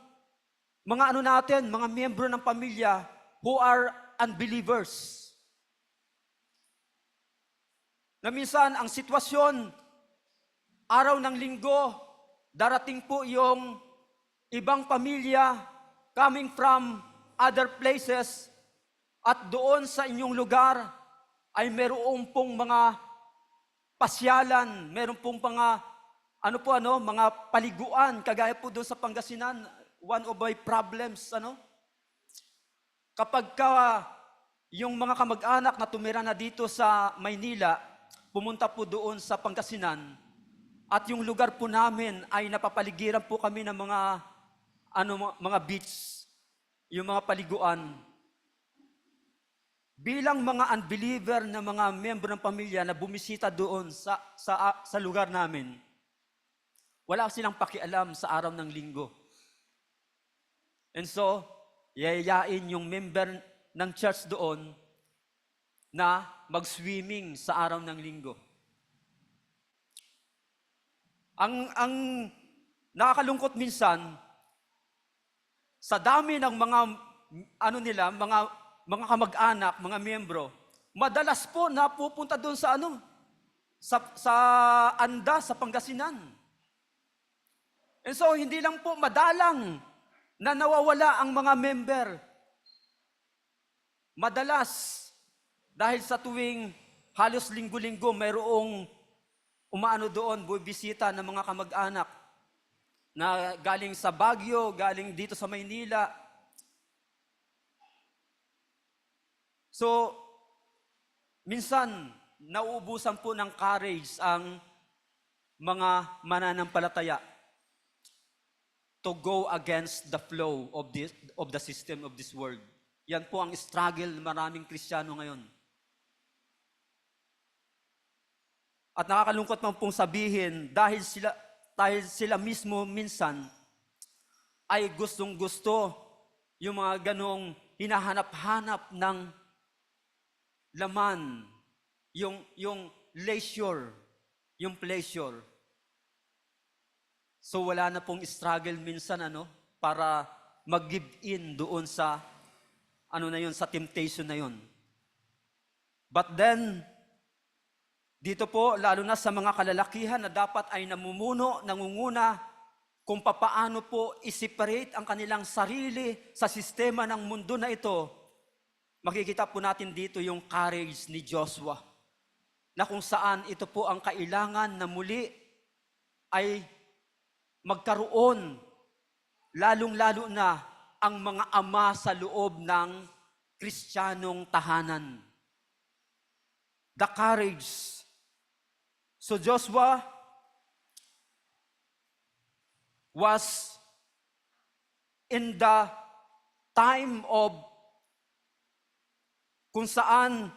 mga mga miyembro ng pamilya who are unbelievers. Na minsan ang sitwasyon, araw ng linggo, darating po yung ibang pamilya coming from other places at doon sa inyong lugar ay meron pong mga pasyalan, meron pong mga mga paliguan, kagaya po doon sa Pangasinan, one of my problems, kapag yung mga kamag-anak na tumira na dito sa Maynila, pumunta po doon sa Pangasinan, at yung lugar po namin ay napapaligiran po kami ng mga beach, yung mga paliguan. Bilang mga unbeliever na mga miyembro ng pamilya na bumisita doon sa lugar namin, wala silang pakialam sa araw ng linggo. And so, yayayain yung member ng church doon na mag-swimming sa araw ng linggo. Ang nakakalungkot minsan, sa dami ng mga mga kamag-anak, mga miyembro, madalas po napupunta doon sa Anda, sa Pangasinan. And so, hindi lang po madalang na nawawala ang mga member. Madalas, dahil sa tuwing halos linggo-linggo, mayroong doon, bubisita ng mga kamag-anak na galing sa Baguio, galing dito sa Maynila. So, minsan, nauubusan po ng courage ang mga mananampalataya to go against the flow of the system of this world. Yan po ang struggle ng maraming Kristiyano ngayon. At nakakalungkot man pong sabihin, dahil sila mismo minsan ay gustong-gusto yung mga ganong hinahanap-hanap ng laman, yung leisure, yung pleasure. So wala na pong struggle minsan para mag-give in doon sa sa temptation na yun. But then, dito po, lalo na sa mga kalalakihan na dapat ay nangunguna kung papaano po i-separate ang kanilang sarili sa sistema ng mundo na ito, makikita po natin dito yung courage ni Joshua, na kung saan ito po ang kailangan na muli ay magkaroon, lalong-lalo na ang mga ama sa loob ng Kristiyanong tahanan. The courage. So Joshua was in the time of kung saan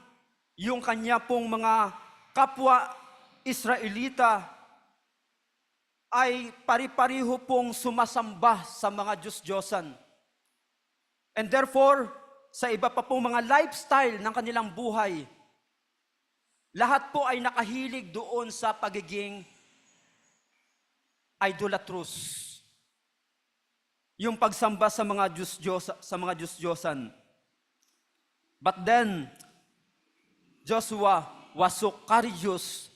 yung kanya pong mga kapwa Israelita ay pari-pariho pong sumasamba sa mga Diyos-Diyosan. And therefore, sa iba pa pong mga lifestyle ng kanilang buhay, lahat po ay nakahilig doon sa pagiging idolatrous. Yung pagsamba sa mga Diyos-Diyosan. But then, Joshua was so courageous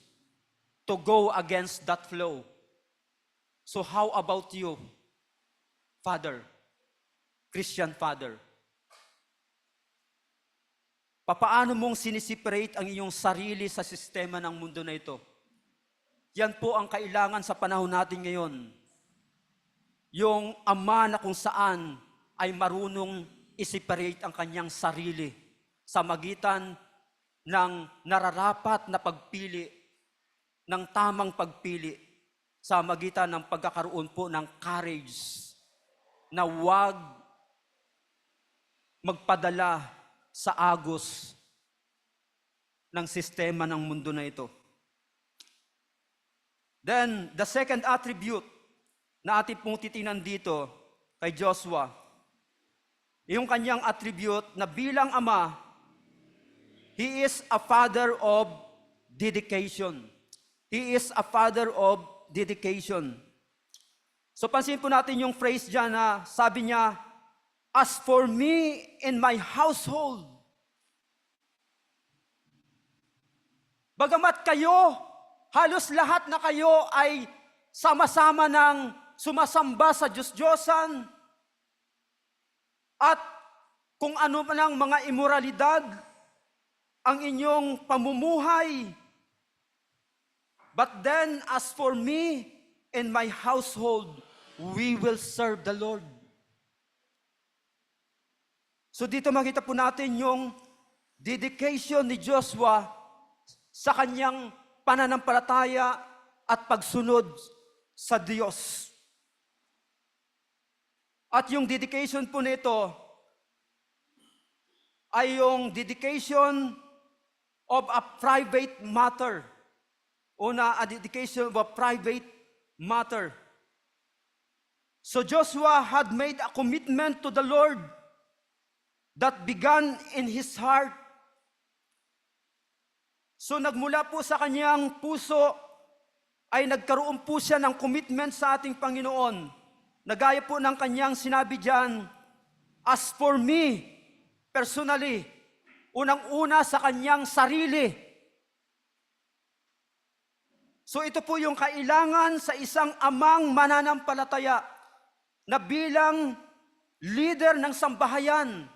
to go against that flow. So how about you, Father, Christian Father? Papaano mong sinisiperate ang iyong sarili sa sistema ng mundo na ito? Yan po ang kailangan sa panahon natin ngayon. Yung ama na kung saan ay marunong i-separate ang kanyang sarili sa magitan ng nararapat na pagpili, ng tamang pagpili, sa magitan ng pagkakaroon po ng courage na huwag magpadala sa agos ng sistema ng mundo na ito. Then, the second attribute na ating pong titinan dito kay Joshua, yung kanyang attribute na bilang ama, he is a father of dedication. He is a father of dedication. So pansin po natin yung phrase dyan na sabi niya, as for me and my household. Bagamat kayo, halos lahat na kayo ay sama-sama ng sumasamba sa Diyos-Diyosan at kung ano man ang mga imoralidad ang inyong pamumuhay. But then, as for me and my household, we will serve the Lord. So dito makita po natin yung dedication ni Joshua sa kanyang pananampalataya at pagsunod sa Diyos. At yung dedication po nito ay yung dedication of a private matter. Una, a dedication of a private matter. So Joshua had made a commitment to the Lord that began in his heart. So nagmula po sa kanyang puso ay nagkaroon po siya ng commitment sa ating Panginoon. Nagaya po ng kanyang sinabi diyan, as for me, personally, unang-una sa kanyang sarili. So ito po yung kailangan sa isang amang mananampalataya na bilang leader ng sambahayan,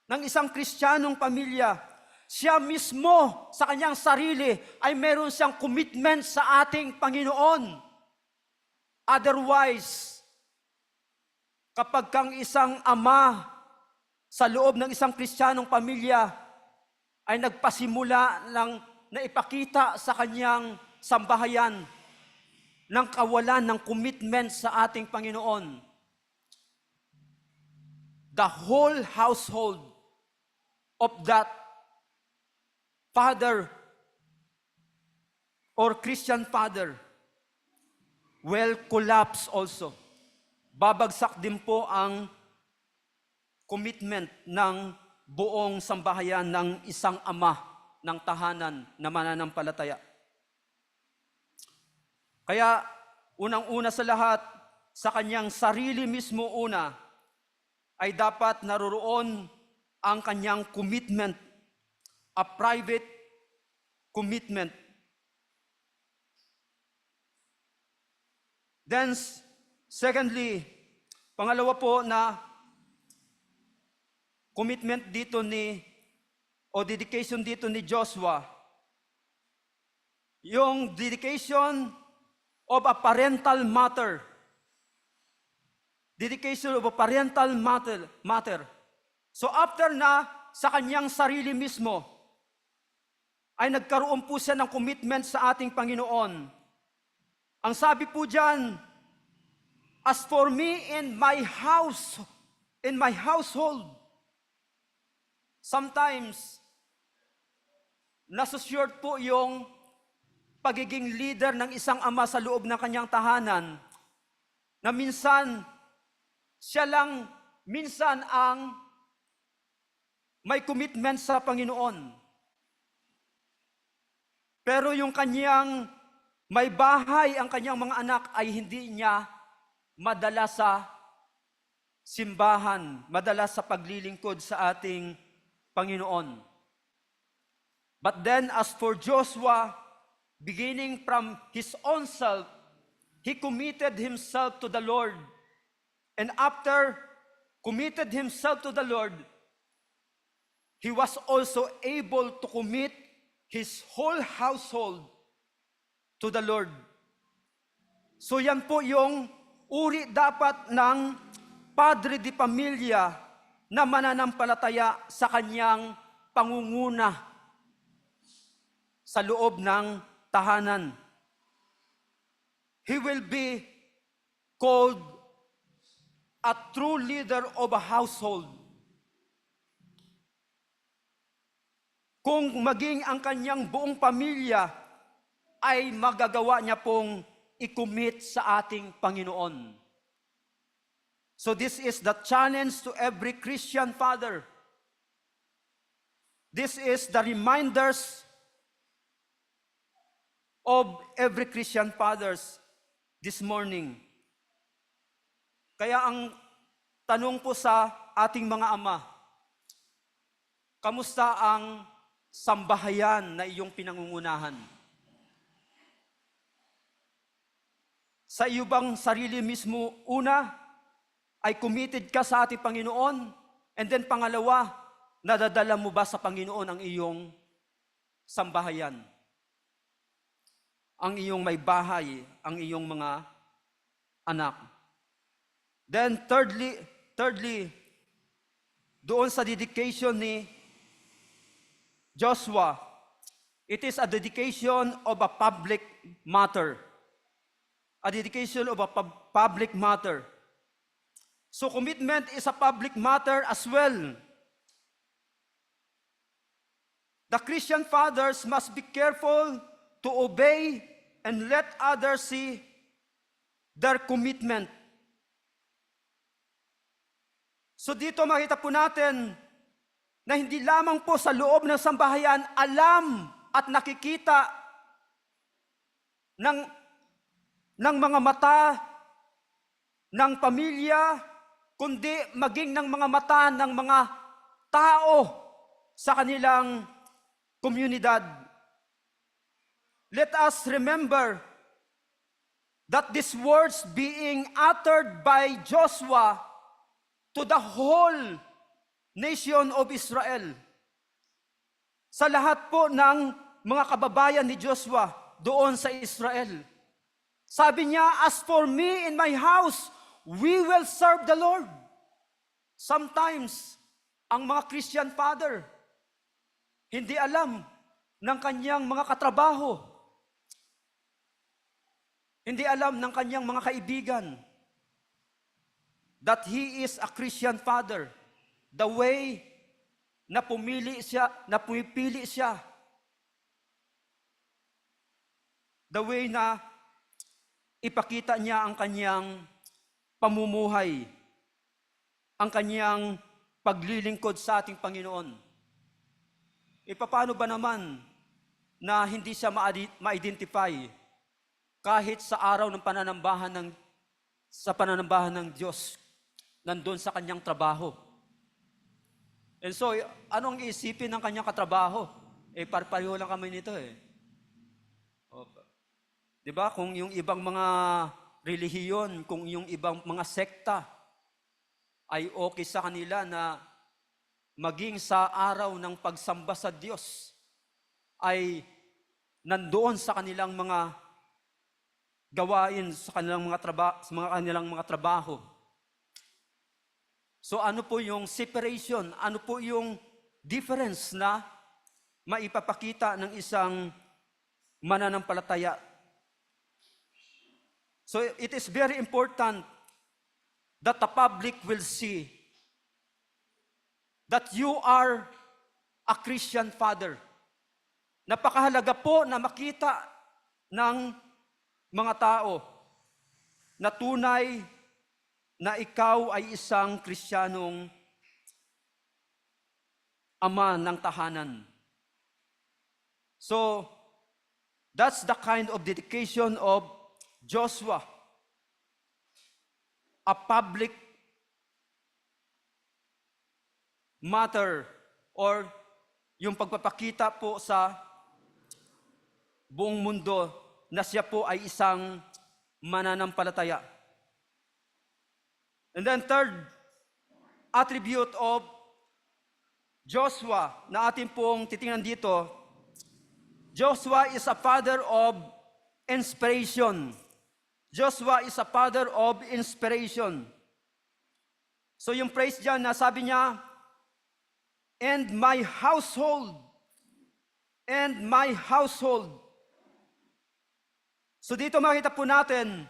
ng isang Kristiyanong pamilya, siya mismo sa kanyang sarili ay meron siyang commitment sa ating Panginoon. Otherwise, kapag kang isang ama sa loob ng isang Kristiyanong pamilya ay nagpasimula ng naipakita sa kanyang sambahayan ng kawalan ng commitment sa ating Panginoon, the whole household of that father or Christian father will collapse also. Babagsak din po ang commitment ng buong sambahayan ng isang ama ng tahanan na mananampalataya. Kaya unang-una sa lahat, sa kanyang sarili mismo una, ay dapat naroroon ang kanyang commitment, a private commitment. Then, secondly, pangalawa po na commitment dito dedication dito ni Joshua, yung dedication of a parental matter. Dedication of a parental matter. So after na sa kanyang sarili mismo, ay nagkaroon po siya ng commitment sa ating Panginoon. Ang sabi po dyan, As for me and my house, in my household, sometimes, nasusured po yung pagiging leader ng isang ama sa loob ng kanyang tahanan, na minsan, siya lang, minsan ang may commitment sa Panginoon. Pero yung kanyang may bahay, ang kanyang mga anak ay hindi niya madala sa simbahan, madala sa paglilingkod sa ating Panginoon. But then as for Joshua, beginning from his own self, he committed himself to the Lord. And after committed himself to the Lord, he was also able to commit his whole household to the Lord. So yan po yung uri dapat ng padre de pamilya na mananampalataya sa kanyang pangunguna sa loob ng tahanan. He will be called a true leader of a household. Kung maging ang kanyang buong pamilya ay magagawa niya pong i-commit sa ating Panginoon. So this is the challenge to every Christian father. This is the reminders of every Christian fathers this morning. Kaya ang tanong po sa ating mga ama, kamusta ang sambahayan na iyong pinangungunahan? Sa iyo bang sarili mismo, una, ay committed ka sa ating Panginoon? And then pangalawa, nadadala mo ba sa Panginoon ang iyong sambahayan? Ang iyong may bahay, ang iyong mga anak. Then thirdly, doon sa dedication ni Joshua, it is a dedication of a public matter. A dedication of a public matter. So commitment is a public matter as well. The Christian fathers must be careful to obey and let others see their commitment. So dito makita po natin na hindi lamang po sa loob ng sambahayan alam at nakikita ng mga mata ng pamilya, kundi maging ng mga mata ng mga tao sa kanilang komunidad. Let us remember that these words being uttered by Joshua to the whole nation of Israel. Sa lahat po ng mga kababayan ni Joshua doon sa Israel. Sabi niya, as for me and my house, we will serve the Lord. Sometimes, ang mga Christian father, hindi alam ng kanyang mga katrabaho. Hindi alam ng kanyang mga kaibigan that he is a Christian father. The way na pumipili siya. The way na ipakita niya ang kanyang pamumuhay, ang kanyang paglilingkod sa ating Panginoon. Paano ba naman na hindi siya ma-identify kahit sa araw ng pananambahan ng Diyos, nandun sa kanyang trabaho? And so, anong iisipin ng kanyang katrabaho? Pareho lang kami nito Diba? Kung yung ibang mga relihiyon, kung yung ibang mga sekta ay okay sa kanila na maging sa araw ng pagsamba sa Diyos ay nandoon sa kanilang mga gawain, sa kanilang mga trabaho. So ano po yung separation? Ano po yung difference na maipapakita ng isang mananampalataya? So it is very important that the public will see that you are a Christian father. Napakahalaga po na makita ng mga tao na tunay na ikaw ay isang Kristiyanong ama ng tahanan. So, that's the kind of dedication of Joshua. A public matter or yung pagpapakita po sa buong mundo na siya po ay isang mananampalataya. And then third attribute of Joshua na atin pong titingnan dito, Joshua is a father of inspiration. Joshua is a father of inspiration. So yung phrase dyan na sabi niya, and my household. So dito makita po natin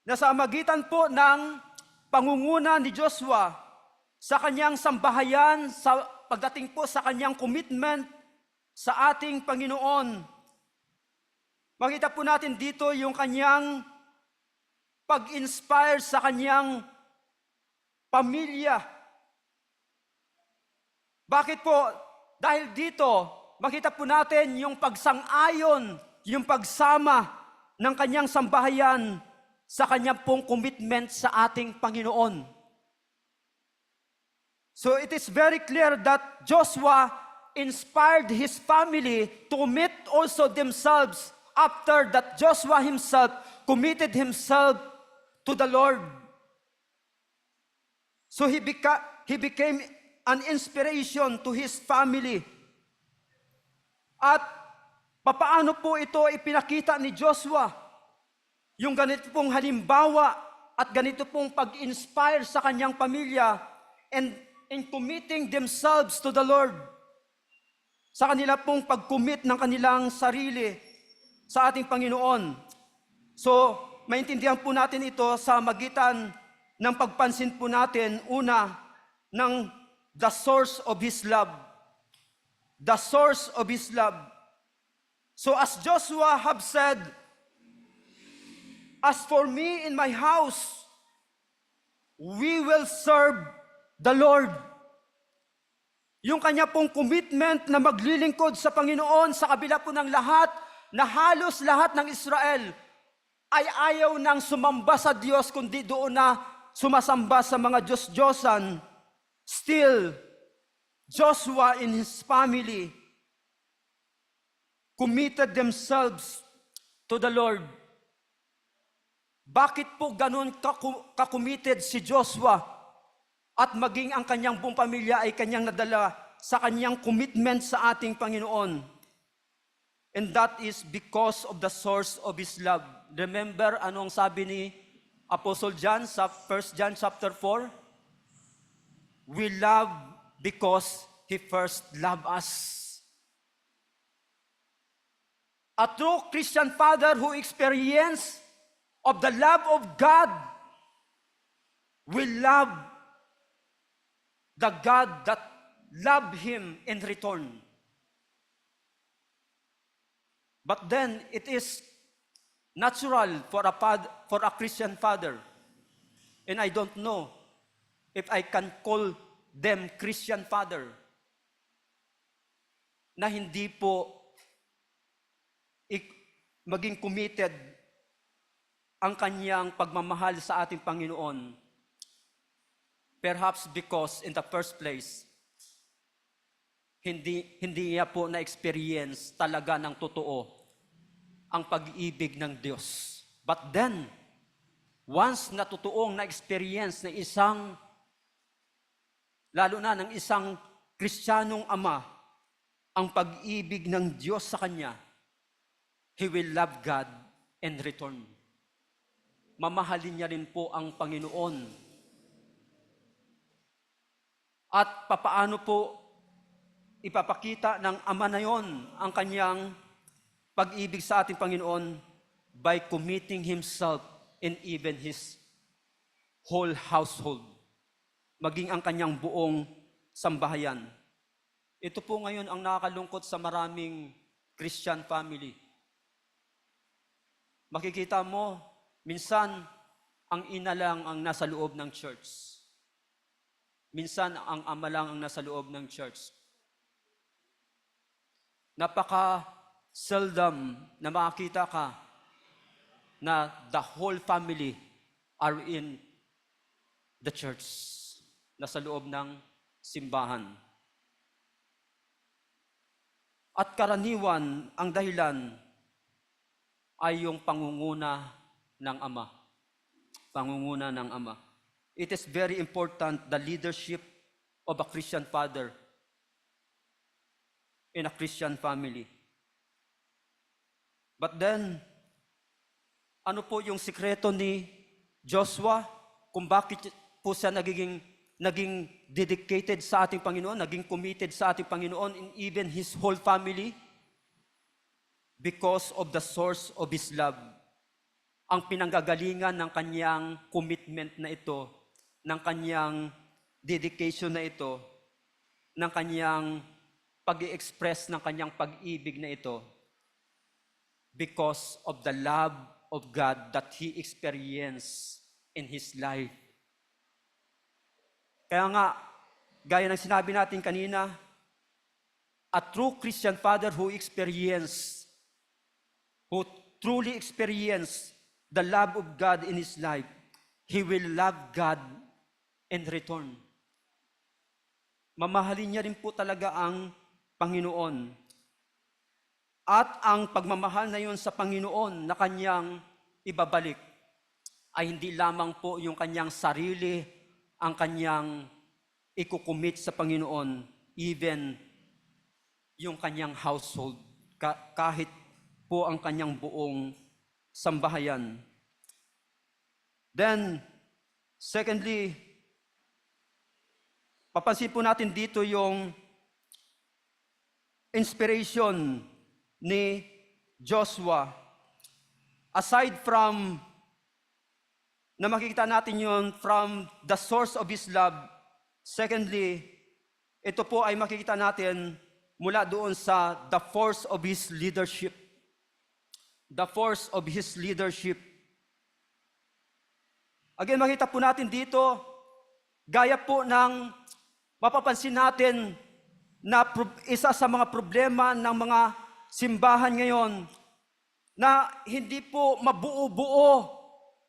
na sa magitan po ng pangunguna ni Joshua sa kanyang sambahayan, sa pagdating po sa kanyang commitment sa ating Panginoon, makita po natin dito yung kanyang pag-inspire sa kanyang pamilya. Bakit po? Dahil dito, makita po natin yung pagsang-ayon, yung pagsama ng kanyang sambahayan sa kanyang pong commitment sa ating Panginoon. So it is very clear that Joshua inspired his family to commit also themselves after that Joshua himself committed himself to the Lord. So he became an inspiration to his family. At papaano po ito ipinakita ni Joshua? Yung ganito pong halimbawa at ganito pong pag-inspire sa kanyang pamilya and in committing themselves to the Lord. Sa kanila pong pag-commit ng kanilang sarili sa ating Panginoon. So, maintindihan po natin ito sa magitan ng pagpansin po natin, una, ng the source of His love. The source of His love. So as Joshua have said, as for me and my house, we will serve the Lord. Yung kanya pong commitment na maglilingkod sa Panginoon sa kabila po ng lahat, na halos lahat ng Israel ay ayaw nang sumamba sa Diyos, kundi doon na sumasamba sa mga Diyos-Diyosan. Still, Joshua and his family committed themselves to the Lord. Bakit po ganun ka-committed si Joshua at maging ang kanyang buong pamilya ay kanyang nadala sa kanyang commitment sa ating Panginoon? And that is because of the source of His love. Remember anong sabi ni Apostle John sa 1 John chapter 4? We love because He first loved us. A true Christian father who experienced of the love of God will love the God that loved him in return. But then it is natural for a Christian father, and I don't know if I can call them Christian father, na hindi po maging committed ang kanyang pagmamahal sa ating Panginoon. Perhaps because in the first place, hindi niya po na-experience talaga ng totoo ang pag-ibig ng Diyos. But then, once na totoong na-experience ng isang, lalo na ng isang Kristiyanong ama, ang pag-ibig ng Diyos sa kanya, he will love God in return. Mamahalin niya rin po ang Panginoon. At papaano po ipapakita ng ama na yon ang kanyang pag-ibig sa ating Panginoon? By committing himself and even his whole household, maging ang kanyang buong sambahayan. Ito po ngayon ang nakakalungkot sa maraming Christian family. Makikita mo, minsan ang ina lang ang nasa loob ng church. Minsan ang ama lang ang nasa loob ng church. Napaka-seldom na makakita ka na the whole family are in the church, nasa loob ng simbahan. At karaniwan, ang dahilan ay yung pangunguna ng ama. Pangunguna ng ama. It is very important, the leadership of a Christian father in a Christian family. But then, ano po yung sikreto ni Joshua kung bakit po siya naging dedicated sa ating Panginoon, naging committed sa ating Panginoon, and even his whole family? Because of the source of his love. Ang pinanggagalingan ng kanyang commitment na ito, ng kanyang dedication na ito, ng kanyang pag-i-express ng kanyang pag-ibig na ito, because of the love of God that he experienced in his life. Kaya nga, gaya ng sinabi natin kanina, a true Christian father who truly experienced the love of God in his life, he will love God in return. Mamahalin niya rin po talaga ang Panginoon. At ang pagmamahal na yun sa Panginoon na kanyang ibabalik ay hindi lamang po yung kanyang sarili ang kanyang ikukumit sa Panginoon, even yung kanyang household, kahit po ang kanyang buong sambahayan. Then, secondly, papansin po natin dito yung inspiration ni Joshua. Aside from na makikita natin yun from the source of his love, secondly, ito po ay makikita natin mula doon sa the force of his leadership. The force of his leadership. Again, makita po natin dito, gaya po ng mapapansin natin na isa sa mga problema ng mga simbahan ngayon, na hindi po mabuo-buo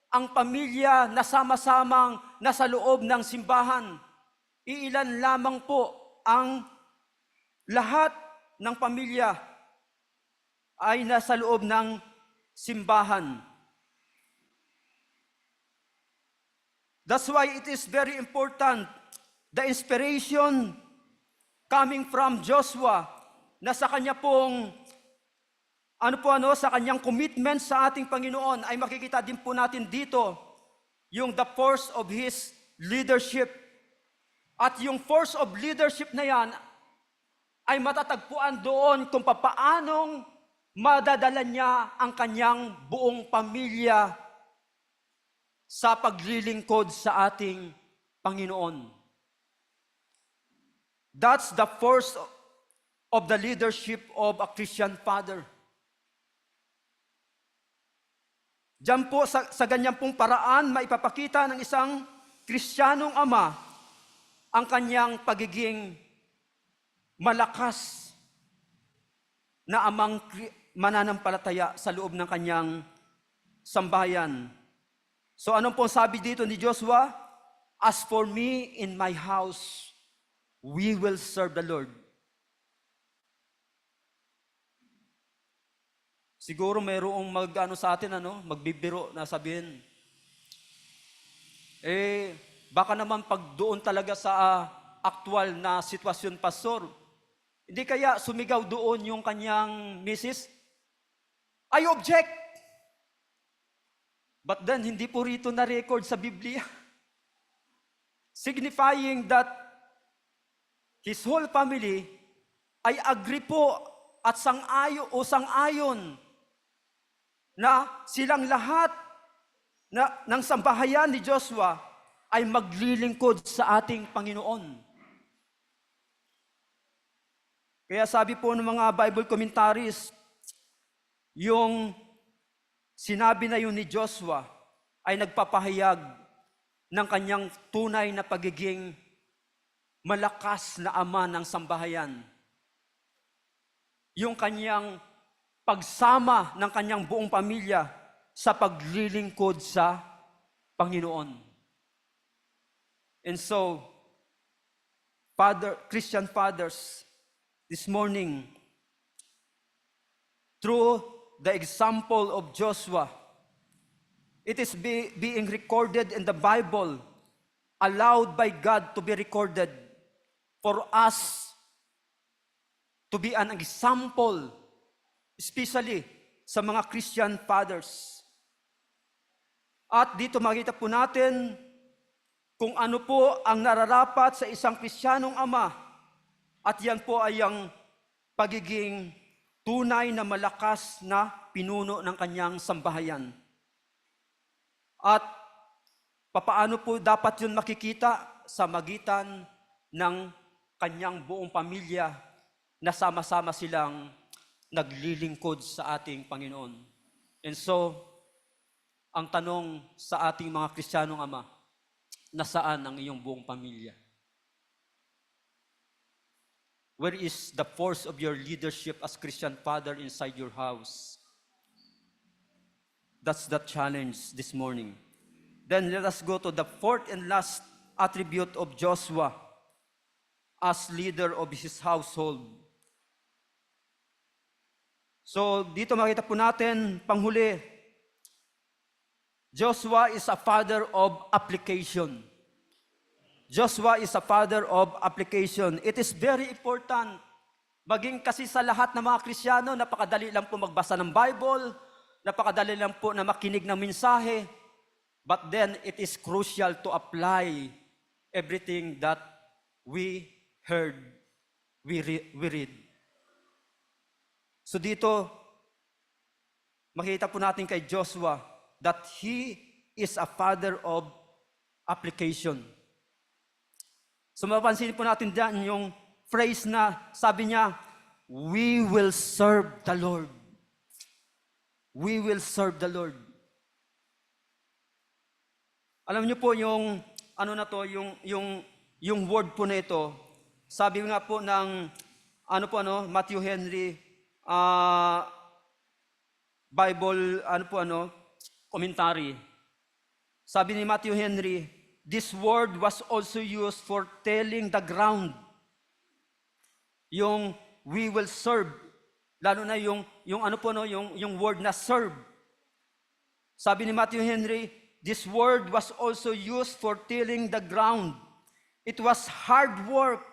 ang pamilya na sama-samang nasa loob ng simbahan. Iilan lamang po ang lahat ng pamilya ay nasa loob ng simbahan. That's why it is very important, the inspiration coming from Joshua, na sa kanya pong sa kanyang commitment sa ating Panginoon, ay makikita din po natin dito yung the force of his leadership. At yung force of leadership na yan ay matatagpuan doon kung papaanong madadala niya ang kanyang buong pamilya sa paglilingkod sa ating Panginoon. That's the force of the leadership of a Christian father. Diyan po sa ganyan pong paraan, maipapakita ng isang Kristiyanong ama ang kanyang pagiging malakas na amang mananampalataya sa loob ng kanyang sambahayan. So anong pong sabi dito ni Joshua? As for me in my house, we will serve the Lord. Siguro mayroong sa atin, magbibiro na sabihin, baka naman pag doon talaga sa aktual na sitwasyon, pastor, hindi kaya sumigaw doon yung kanyang misis? I object! But then, hindi po rito na-record sa Biblia. Signifying that his whole family ay agree po at sang-ayon na silang lahat ng sambahayan ni Joshua ay maglilingkod sa ating Panginoon. Kaya sabi po ng mga Bible commentaries, yung sinabi na yun ni Joshua ay nagpapahayag ng kanyang tunay na pagiging malakas na ama ng sambahayan. Yung kanyang pagsama ng kanyang buong pamilya sa paglilingkod sa Panginoon. And so, Christian fathers, this morning, through the example of Joshua, it is being recorded in the Bible, allowed by God to be recorded for us to be an example, especially sa mga Christian fathers. At dito makita po natin kung ano po ang nararapat sa isang Kristiyanong ama. At yan po ay ang pagiging tunay na malakas na pinuno ng kanyang sambahayan. At papaano po dapat yun makikita sa magitan ng kanyang buong pamilya na sama-sama silang naglilingkod sa ating Panginoon. And so, ang tanong sa ating mga Kristiyanong ama, nasaan ang iyong buong pamilya? Where is the force of your leadership as Christian father inside your house? That's the challenge this morning. Then let us go to the fourth and last attribute of Joshua as leader of his household. So dito makita po natin, panghuli, Joshua is a father of application. Joshua is a father of application. It is very important. Maging kasi sa lahat ng mga Kristiyano, napakadali lang po magbasa ng Bible, napakadali lang po na makinig ng mensahe, but then it is crucial to apply everything that we heard, we read. So dito, makita po natin kay Joshua that he is a father of application. So mapapansin po natin dyan yung phrase na sabi niya, we will serve the Lord. We will serve the Lord. Alam niyo po yung ano na to, yung word po na ito, sabi nga po ng Matthew Henry Bible commentary. Sabi ni Matthew Henry, this word was also used for telling the ground. Yung we will serve, lalo na yung word na serve. Sabi ni Matthew Henry, this word was also used for tilling the ground. It was hard work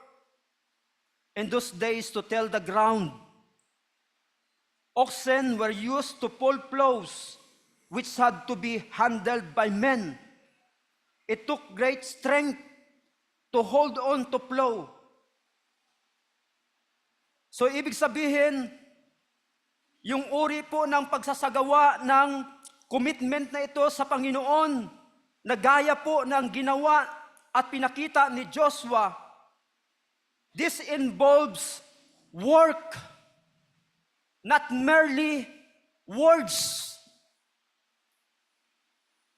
in those days to till the ground. Oxen were used to pull plows, which had to be handled by men. It took great strength to hold on to plow. So ibig sabihin, yung uri po ng pagsasagawa ng commitment na ito sa Panginoon, na gaya po ng ginawa at pinakita ni Joshua, this involves work, not merely words.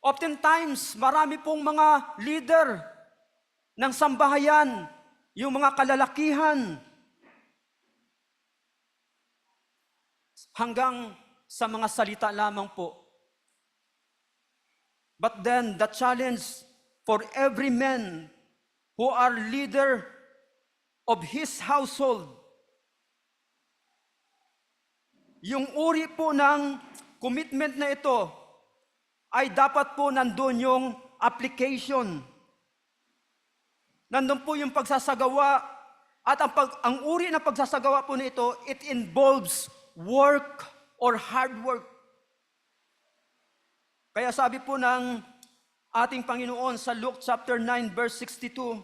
Oftentimes, marami pong mga leader ng sambahayan, yung mga kalalakihan, hanggang sa mga salita lamang po. But then, the challenge for every man who are leader of his household, yung uri po ng commitment na ito, ay dapat po nandun yung application. Nandun po yung pagsasagawa, at ang uri ng pagsasagawa po nito, it involves work or hard work. Kaya sabi po ng ating Panginoon sa Luke chapter 9 verse 62,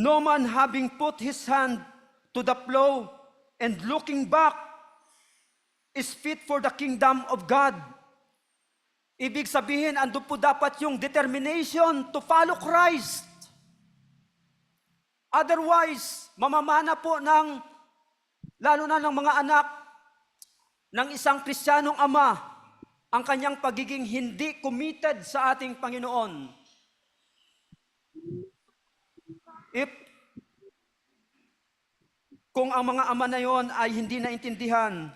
no man having put his hand to the plow and looking back is fit for the kingdom of God. Ibig sabihin, andun po dapat yung determination to follow Christ. Otherwise, mamamana po ng, lalo na ng mga anak ng isang Kristiyanong ama, ang kanyang pagiging hindi committed sa ating Panginoon. Kung ang mga ama na yon ay hindi naintindihan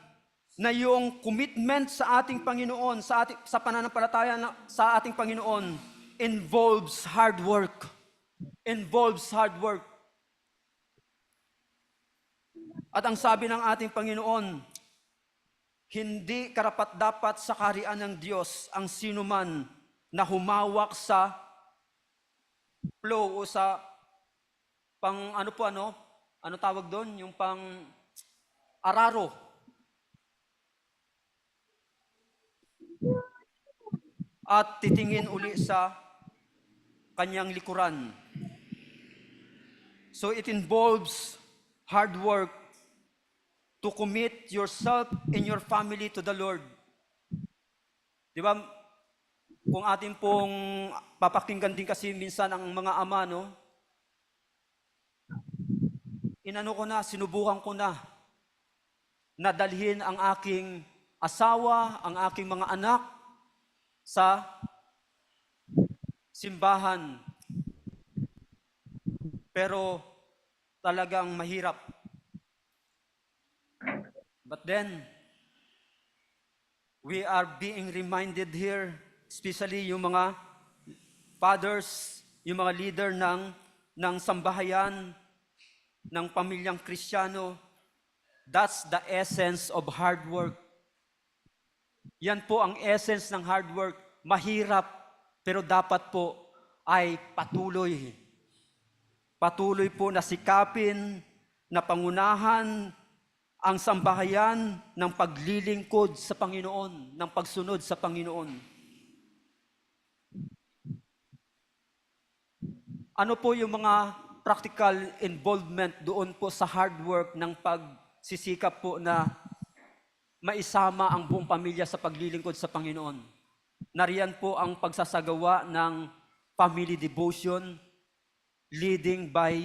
na yung commitment sa ating Panginoon, sa pananampalataya sa ating Panginoon, involves hard work. Involves hard work. At ang sabi ng ating Panginoon, hindi karapat-dapat sa kaharian ng Diyos ang sinuman na humawak sa flow o sa ano tawag doon? Yung pang araro. At titingin uli sa kanyang likuran. So it involves hard work to commit yourself and your family to the Lord. Di ba? Kung atin pong papakinggan din kasi minsan ang mga ama, no? Sinubukan ko na dalhin ang aking asawa, ang aking mga anak sa simbahan. Pero talagang mahirap. But then, we are being reminded here, especially yung mga fathers, yung mga leader ng sambahayan, ng pamilyang Kristiyano, that's the essence of hard work. Yan po ang essence ng hard work. Mahirap, pero dapat po ay patuloy. Patuloy po na sikapin, na pangunahan ang sambahayan ng paglilingkod sa Panginoon, ng pagsunod sa Panginoon. Ano po yung mga practical involvement doon po sa hard work ng pagsisikap po na maisama ang buong pamilya sa paglilingkod sa Panginoon? Nariyan po ang pagsasagawa ng family devotion leading by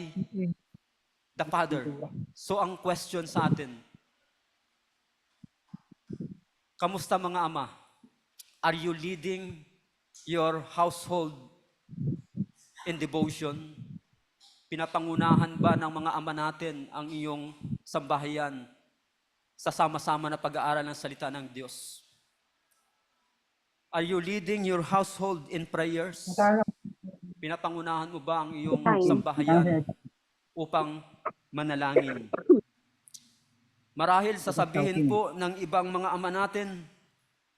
the Father. So ang question sa atin, kamusta mga ama? Are you leading your household in devotion? Pinapangunahan ba ng mga ama natin ang iyong sambahayan sa sama-sama na pag-aaral ng salita ng Diyos? Are you leading your household in prayers? Pinapangunahan mo ba ang iyong sambahayan upang manalangin? Marahil sasabihin po ng ibang mga ama natin,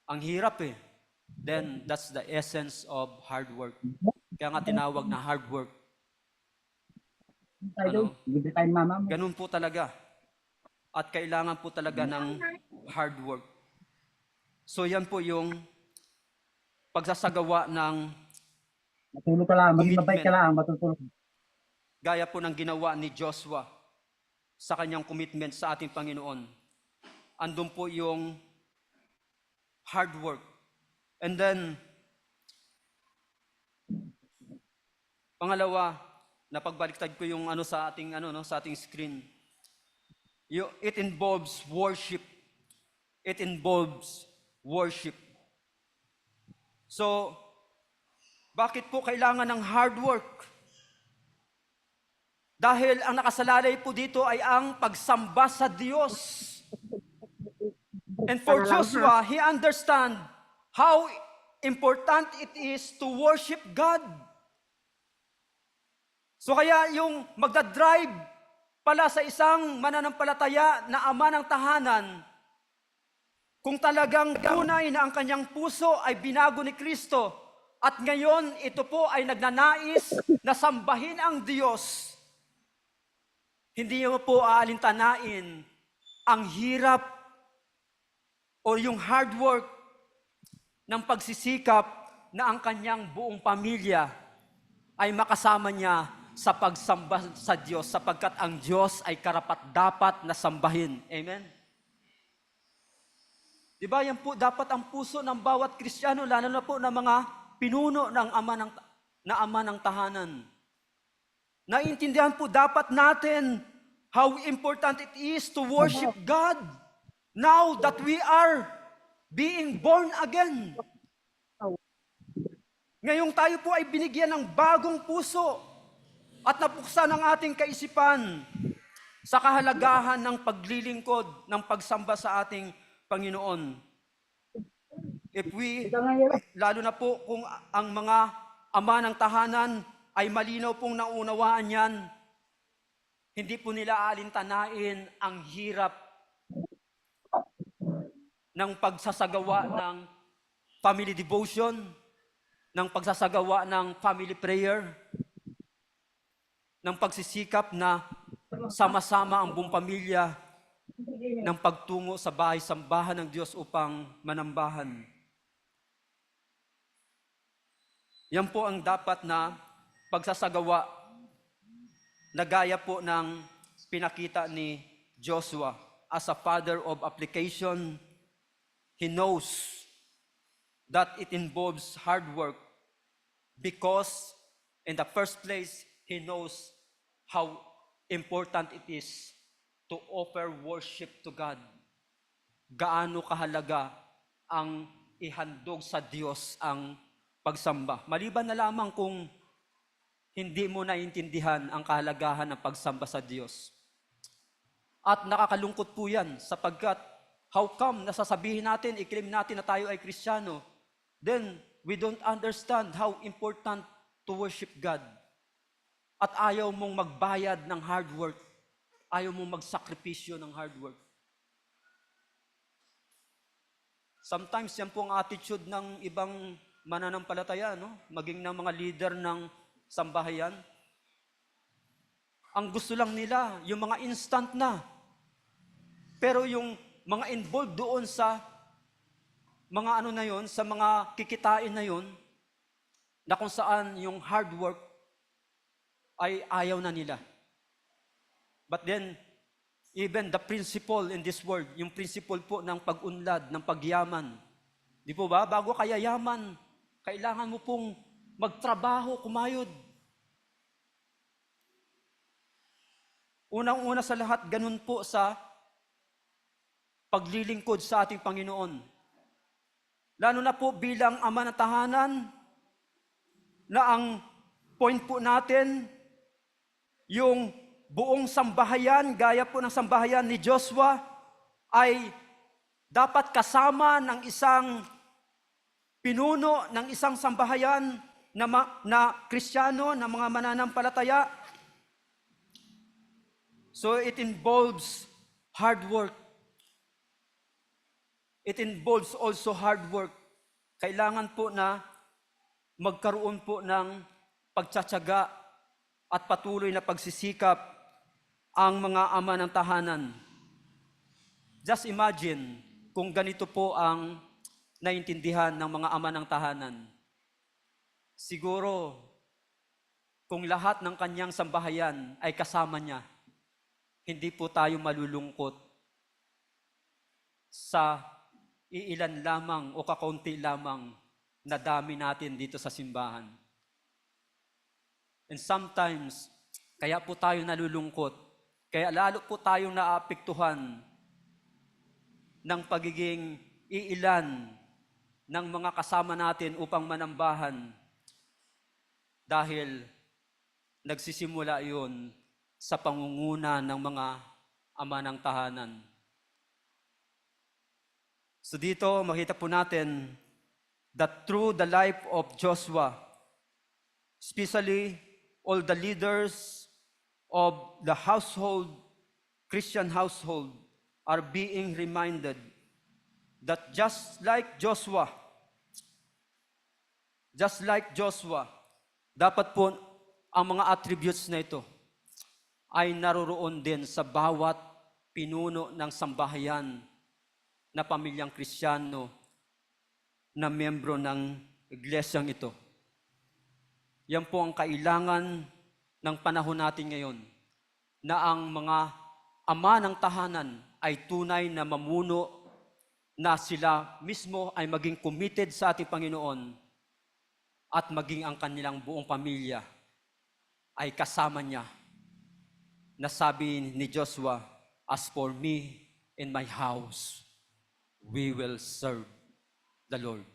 ang hirap eh. Then that's the essence of hard work. Kaya nga tinawag na hard work. Ganun po talaga. At kailangan po talaga ng hard work. So yan po yung pagsasagawa ng Matulog ka lang, maging mabait ka lang, matutulog. Gaya po ng ginawa ni Joshua sa kanyang commitment sa ating Panginoon. Andun po yung hard work. And then, pangalawa, napagbaliktad ko yung sa ating screen. It involves worship. It involves worship. So, bakit po kailangan ng hard work? Dahil ang nakasalalay po dito ay ang pagsamba sa Diyos. And for Joshua, he understand how important it is to worship God. So kaya yung magdadrive pala sa isang mananampalataya na ama ng tahanan, kung talagang tunay na ang kanyang puso ay binago ni Kristo, at ngayon ito po ay nagnanais na sambahin ang Diyos, hindi mo po aalintanain ang hirap o yung hard work ng pagsisikap na ang kanyang buong pamilya ay makasama niya sa pagsamba sa Diyos, sapagkat ang Diyos ay karapat-dapat na sambahin. Amen? Di ba? Yan po dapat ang puso ng bawat Kristiyano, lalo na po ng mga pinuno ng ama ng tahanan. Naiintindihan po dapat natin how important it is to worship God now that we are being born again. Ngayong tayo po ay binigyan ng bagong puso at napuksan ang ating kaisipan sa kahalagahan ng paglilingkod, ng pagsamba sa ating Panginoon. If we, lalo na po kung ang mga ama ng tahanan ay malinaw pong naunawaan yan, hindi po nila aalintanain ang hirap ng pagsasagawa ng family devotion, ng pagsasagawa ng family prayer, ng pagsisikap na sama-sama ang buong pamilya ng pagtungo sa bahay-sambahan ng Diyos upang manambahan. Yan po ang dapat na pagsasagawa na gaya po ng pinakita ni Joshua. As a father of application, he knows that it involves hard work because in the first place, he knows how important it is to offer worship to God. Gaano kahalaga ang ihandog sa Diyos ang pagsamba. Maliban na lamang kung hindi mo naiintindihan ang kahalagahan ng pagsamba sa Diyos. At nakakalungkot po yan sapagkat how come nasasabihin natin, i-claim natin na tayo ay Kristiyano, then we don't understand how important to worship God. At ayaw mong magbayad ng hard work. Ayaw mong magsakripisyo ng hard work. Sometimes yan po ang attitude ng ibang mananampalataya, no? Maging ng mga leader ng sambahayan. Ang gusto lang nila, yung mga instant na. Pero yung mga involved doon sa mga ano na yon, sa mga kikitain na yon, na kung saan yung hard work ay ayaw na nila. But then, even the principle in this world, yung principle po ng pag-unlad, ng pagyaman, di po ba? Bago kaya yaman, kailangan mo pong magtrabaho, kumayod. Unang-una sa lahat, ganun po sa paglilingkod sa ating Panginoon. Lalo na po bilang ama ng tahanan, na ang point po natin, yung buong sambahayan, gaya po ng sambahayan ni Joshua, ay dapat kasama ng isang pinuno ng isang sambahayan na Kristiyano, na mga mananampalataya. So it involves hard work. It involves also hard work. Kailangan po na magkaroon po ng pagtsatsaga at patuloy na pagsisikap ang mga ama ng tahanan. Just imagine kung ganito po ang naintindihan ng mga ama ng tahanan. Siguro, kung lahat ng kanyang sambahayan ay kasama niya, hindi po tayo malulungkot sa iilan lamang o kakaunti lamang na dami natin dito sa simbahan. And sometimes, kaya po tayo nalulungkot, kaya lalo po tayong naapektuhan ng pagiging iilan ng mga kasama natin upang manambahan dahil nagsisimula iyon sa pangunguna ng mga ama ng tahanan. So dito makita po natin that through the life of Joshua, especially all the leaders of the household, Christian household, are being reminded that just like Joshua, dapat po ang mga attributes na ito ay naroroon din sa bawat pinuno ng sambahayan na pamilyang Kristiyano na miyembro ng iglesyang ito. Yan po ang kailangan ng panahon natin ngayon, na ang mga ama ng tahanan ay tunay na mamuno na sila mismo ay maging committed sa ating Panginoon at maging ang kanilang buong pamilya ay kasama niya. Nasabi ni Joshua, "As for me and my house, we will serve the Lord."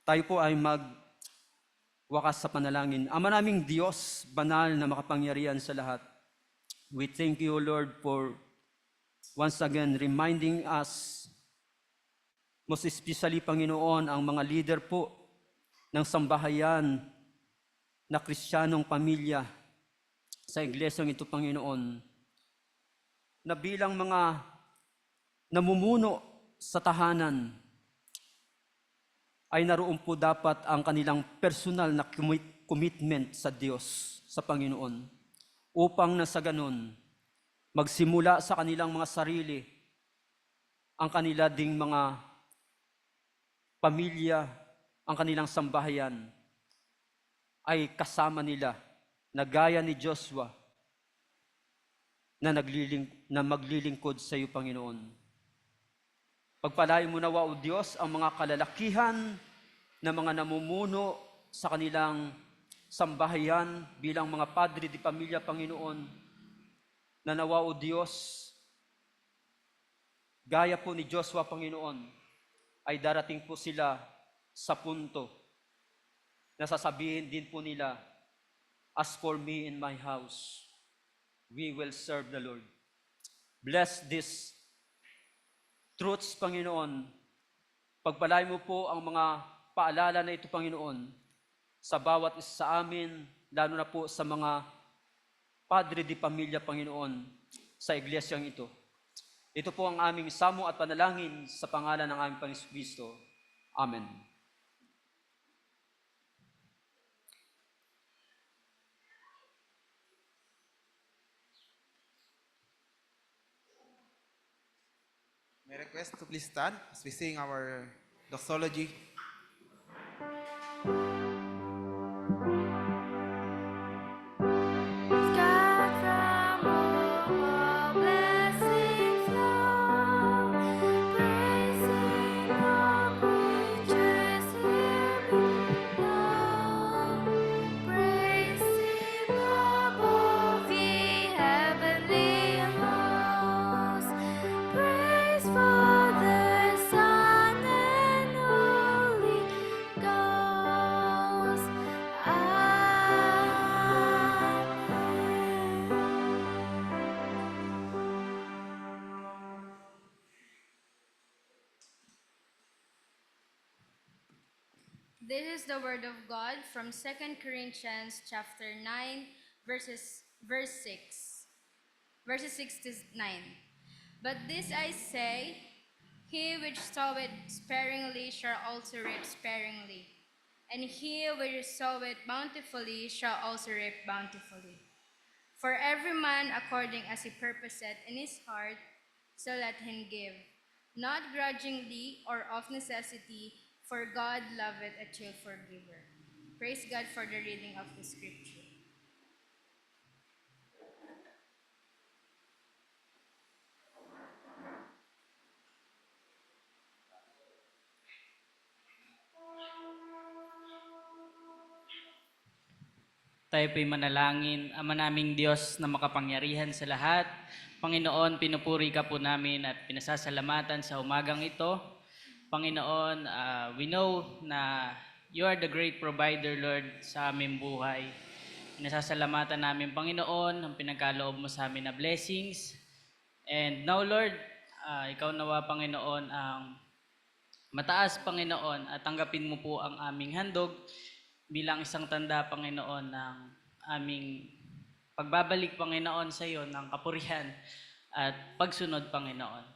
Tayo po ay magwakas sa panalangin. Ama naming Diyos, banal na makapangyarihan sa lahat, we thank you, Lord, for once again reminding us, most especially, Panginoon, ang mga leader po ng sambahayan na Kristiyanong pamilya sa iglesyang ito, Panginoon, na bilang mga namumuno sa tahanan, ay naroon po dapat ang kanilang personal na commitment sa Diyos, sa Panginoon, upang na sa ganun, magsimula sa kanilang mga sarili, ang kanila ding mga pamilya, ang kanilang sambahayan, ay kasama nila na gaya ni Joshua na maglilingkod sa iyo, Panginoon. Pagpalain mo nawa, O Diyos, ang mga kalalakihan na mga namumuno sa kanilang sambahayan bilang mga padre di pamilya, Panginoon, na nawa, O Diyos, gaya po ni Joshua, Panginoon, ay darating po sila sa punto na sasabihin din po nila, "As for me and my house, we will serve the Lord." Bless these truths, Panginoon. Pagpalain mo po ang mga paalala na ito, Panginoon, sa bawat isa sa amin, lalo na po sa mga padre di pamilya, Panginoon, sa iglesyang ito. Ito po ang aming samo at panalangin sa pangalan ng aming Panginoon Kristo. Amen. May request to please stand as we sing our doxology. God from whom all blessings flow, praising all creatures here below, praising above ye heavenly hosts, praise Father, Son, and Holy Ghost. This is the word of God from 2 Corinthians chapter 9, verse 6. Verses 6 to 9. But this I say, he which soweth sparingly shall also reap sparingly, and he which soweth bountifully shall also reap bountifully. For every man according as he purposeth in his heart, so let him give, not grudgingly or of necessity, for God loveth a cheerful giver. Praise God for the reading of the scripture. Tayo po'y manalangin. Ama naming Diyos na makapangyarihan sa lahat, Panginoon, pinupuri ka po namin at pinasasalamatan sa umagang ito. Panginoon, we know na you are the great provider, Lord, sa aming buhay. Pinasasalamatan namin, Panginoon, ang pinagkaloob mo sa amin na blessings. And now, Lord, ikaw nawa, Panginoon, ang mataas, Panginoon, at tanggapin mo po ang aming handog bilang isang tanda, Panginoon, ng aming pagbabalik, Panginoon, sa iyo ng kapurihan at pagsunod, Panginoon.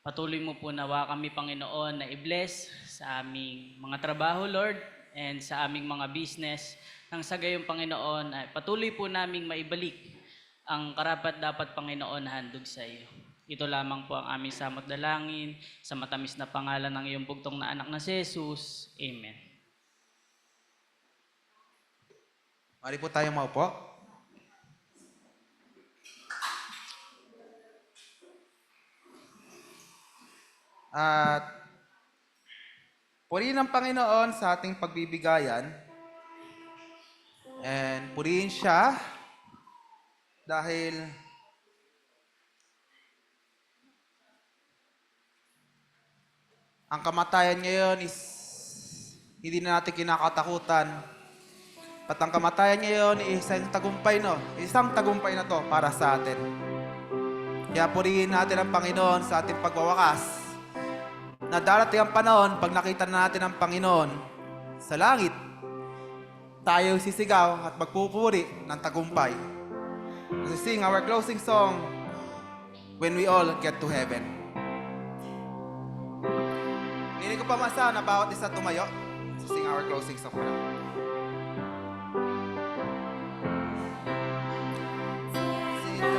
Patuloy mo po nawa kami, Panginoon, na i-bless sa aming mga trabaho, Lord, and sa aming mga business. Nang sa gayong, Panginoon, ay patuloy po naming maibalik ang karapat-dapat, Panginoon, na handog sa iyo. Ito lamang po ang aming samot dalangin sa matamis na pangalan ng iyong bugtong na anak na si Jesus. Amen. Mari po tayo maupo. At purihin ang Panginoon sa ating pagbibigayan. And purihin siya dahil ang kamatayan ngayon is hindi na natin kinakatakutan. At ang kamatayan ngayon is isang tagumpay, no? Isang tagumpay na to para sa atin. Kaya purihin natin ang Panginoon sa ating pagwawakas. Na darating ang panahon, pag nakita na natin ang Panginoon sa langit, tayo sisigaw at magpupuri ng tagumpay. As we sing our closing song, When We All Get to Heaven. Hindi ko pa masa na bawat isa tumayo. So sing our closing song na. See the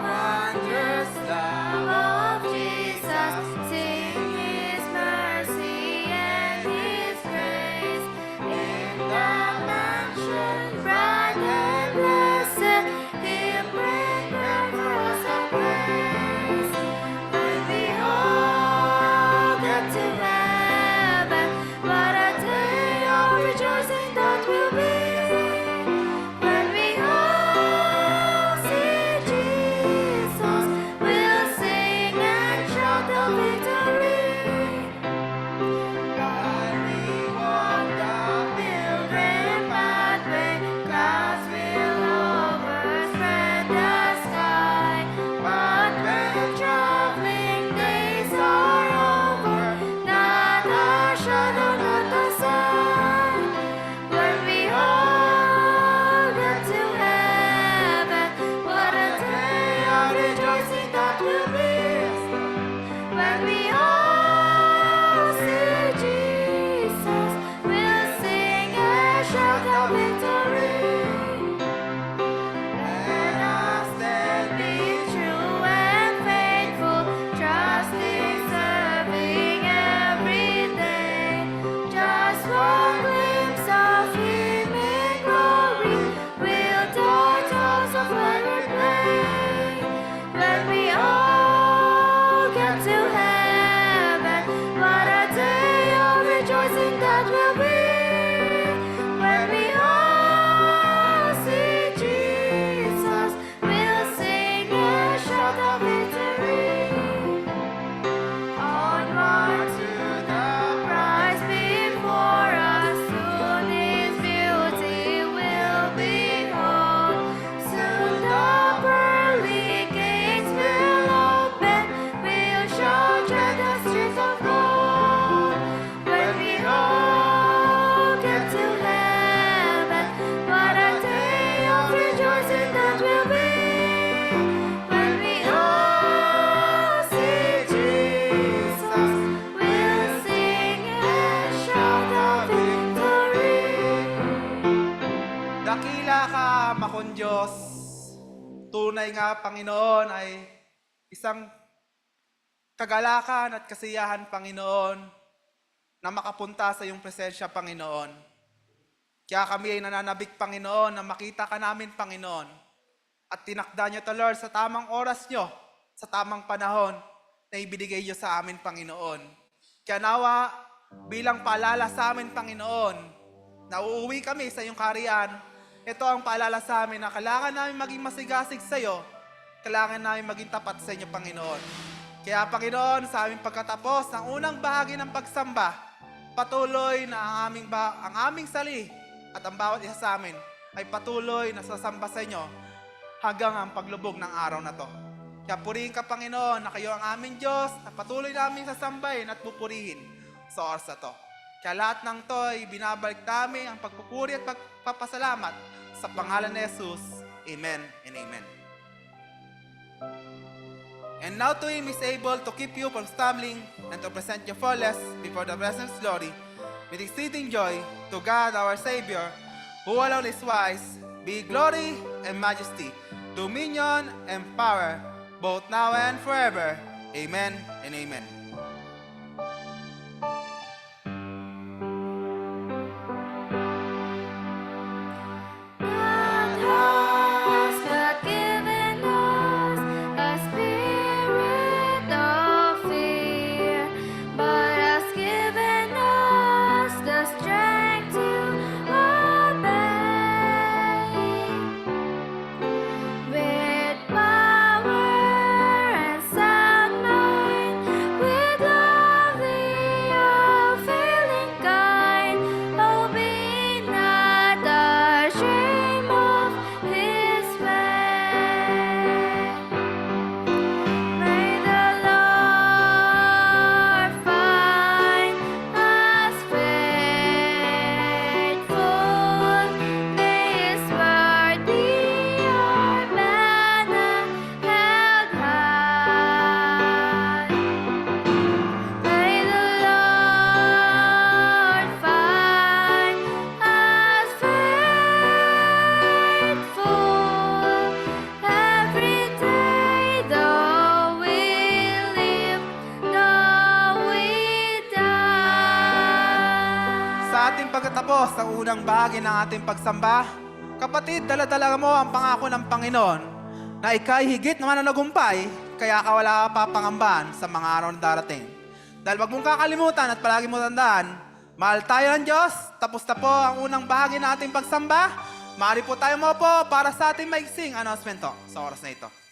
wondrous love Of Jesus, sing His mercy and His grace in the mansion bright and blessed. He'll bring back for us a place when we all get to heaven. What a day of rejoicing that will be when we all see Jesus. We'll sing and shout the victory. When we walk down Pilgrim pathway, clouds will overspread the sky. But when traveling days are over, not a shadow, not a sign. When we all get to heaven, what a day of rejoicing that will be. When we all see Jesus, we'll sing and shout the victory. Let us then be true and faithful, trusting, serving every day. Just one glimpse of Him in glory will die tones of pirate play. When we all get to heaven, what a day of rejoicing that will be. When we all see Jesus, we'll sing and shout the victory. Onward to the prize before us, soon His beauty will behold. Soon the pearly gates will open, we'll shout tread the streets of gold. When we all get to heaven, what a day of rejoicing that will be. When we all see Jesus, we'll sing and shout the victory. Dakila ka, makon Diyos. Tunay nga, Panginoon, ay isang kagalakan at kasiyahan, Panginoon, na makapunta sa iyong presensya, Panginoon. Kaya kami ay nananabik, Panginoon, na makita ka namin, Panginoon. At tinakda niyo to, Lord, sa tamang oras niyo, sa tamang panahon, na ibinigay niyo sa amin, Panginoon. Kaya nawa, bilang paalala sa amin, Panginoon, na uuwi kami sa iyong kaharian, ito ang paalala sa amin na kailangan namin maging masigasig sa iyo, kailangan namin maging tapat sa inyo, Panginoon. Kaya, Panginoon, sa aming pagkatapos ng unang bahagi ng pagsamba, patuloy na ang aming sali at ang bawat isa sa amin ay patuloy na sasamba sa inyo hanggang ang paglubog ng araw na to. Kaya purihin ka, Panginoon, na kayo ang aming Diyos na patuloy namin sasambahin at pupurihin sa oras na to. Kaya lahat ng to ay binabalik namin ang pagpupuri at pagpapasalamat sa pangalan ni Jesus. Amen and amen. And now to Him is able to keep you from stumbling and to present you faultless before the presence of glory with exceeding joy. To God our Savior, who alone is wise, be glory and majesty, dominion and power, both now and forever. Amen and amen. God has not given us a spirit of fear, pagkatapos ng unang bahagi ng ating pagsamba, kapatid, dala-dala mo ang pangako ng Panginoon na ika'y higit naman na nagumpay, kaya ka wala ka papangambahan sa mga araw na darating. Dahil wag mong kakalimutan at palagi mo tandaan, mahal tayo ng Diyos, tapos na po ang unang bahagi ng ating pagsamba. Maaari po tayo mo po para sa ating maiksing announcement to, sa oras na ito.